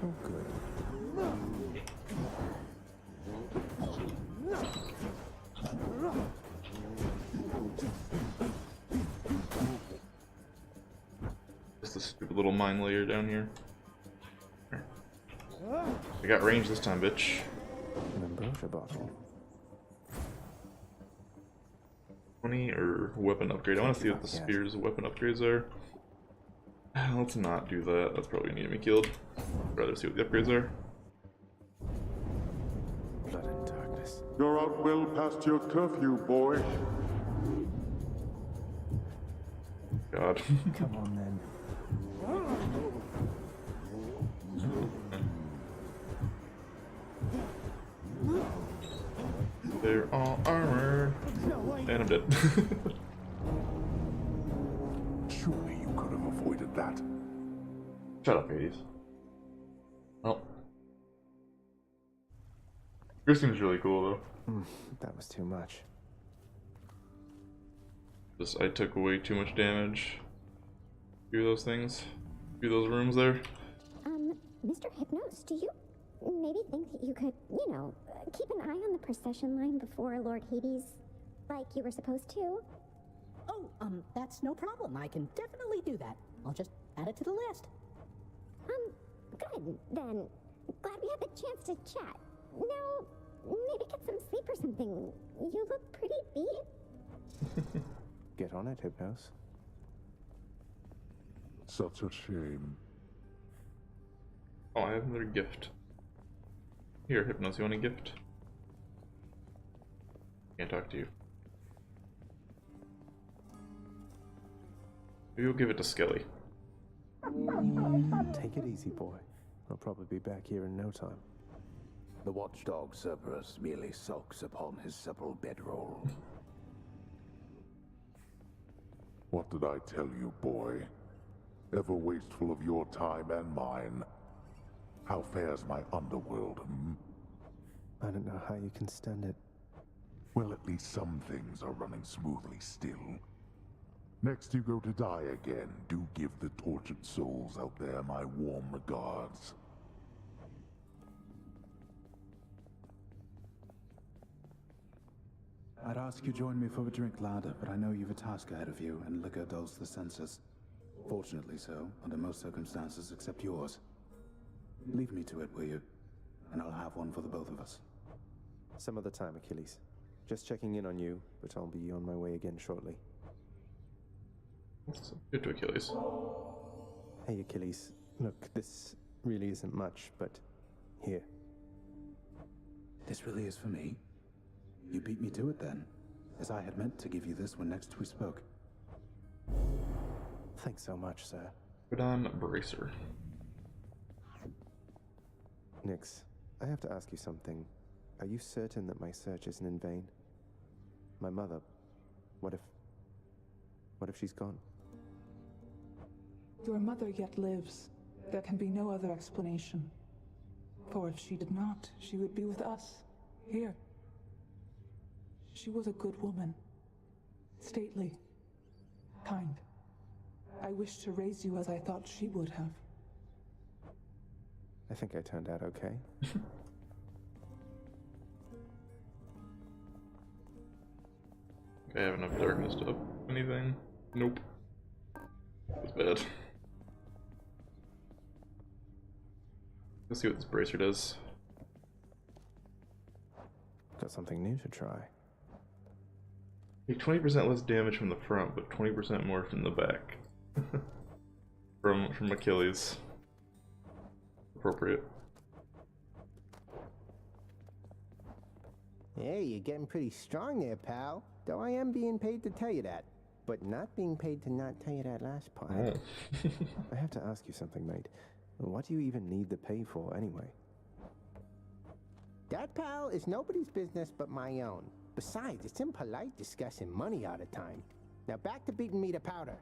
Oh, good. Just a stupid little mine layer down here. I got range this time, bitch. An ambrosia bottle. 20 or weapon upgrade. I want to see what the spear's weapon upgrades are. Let's not do that. That's probably gonna get me killed. I'd rather see what the upgrades are. Blood and darkness. You're out well past your curfew, boy. God. Come on then. They're all armored. And I'm dead. Surely you could have avoided that. Shut up, Hades. Oh. Yours seems really cool, though. That was too much. Just, I took way too much damage. Few of those things. Few of those rooms there. Mr. Hypnos, do you maybe think that you could, you know, keep an eye on the procession line before Lord Hades, like you were supposed to? Oh, that's no problem. I can definitely do that. I'll just add it to the list. Good, then. Glad we had the chance to chat. Now, maybe get some sleep or something. You look pretty beat. Get on it, Hypnos. Such a shame. Oh, I have another gift. Here, Hypnos, you want a gift? Can't talk to you. Maybe we'll give it to Skelly. Take it easy, boy. I'll probably be back here in no time. The watchdog Cerberus merely sulks upon his supple bedroll. What did I tell you, boy? Ever wasteful of your time and mine. How fares my underworld, I don't know how you can stand it. Well, at least some things are running smoothly still. Next you go to die again, do give the tortured souls out there my warm regards. I'd ask you join me for a drink, lad, but I know you've a task ahead of you, and liquor dulls the senses. Fortunately so, under most circumstances except yours. Leave me to it, will you? And I'll have one for the both of us. Some other time, Achilles. Just checking in on you, but I'll be on my way again shortly. Good to Achilles. Hey, Achilles. Look, this really isn't much, but here. This really is for me? You beat me to it then, as I had meant to give you this when next we spoke. Thanks so much, sir. Put on Bracer. Nyx, I have to ask you something. Are you certain that my search isn't in vain? My mother, what if she's gone? Your mother yet lives. There can be no other explanation. For if she did not, she would be with us, here. She was a good woman. Stately. Kind. I wish to raise you as I thought she would have. I think I turned out okay. I have enough darkness to up anything? Nope. That's bad. Let's see what this bracer does. Got something new to try. Take 20% less damage from the front, but 20% more from the back. from Achilles. Appropriate. Hey, you're getting pretty strong there, pal. Though I am being paid to tell you that. But not being paid to not tell you that last part. Oh. I have to ask you something, mate. What do you even need the pay for, anyway? That, pal, is nobody's business but my own. Besides, it's impolite discussing money all the time. Now back to beating me to powder.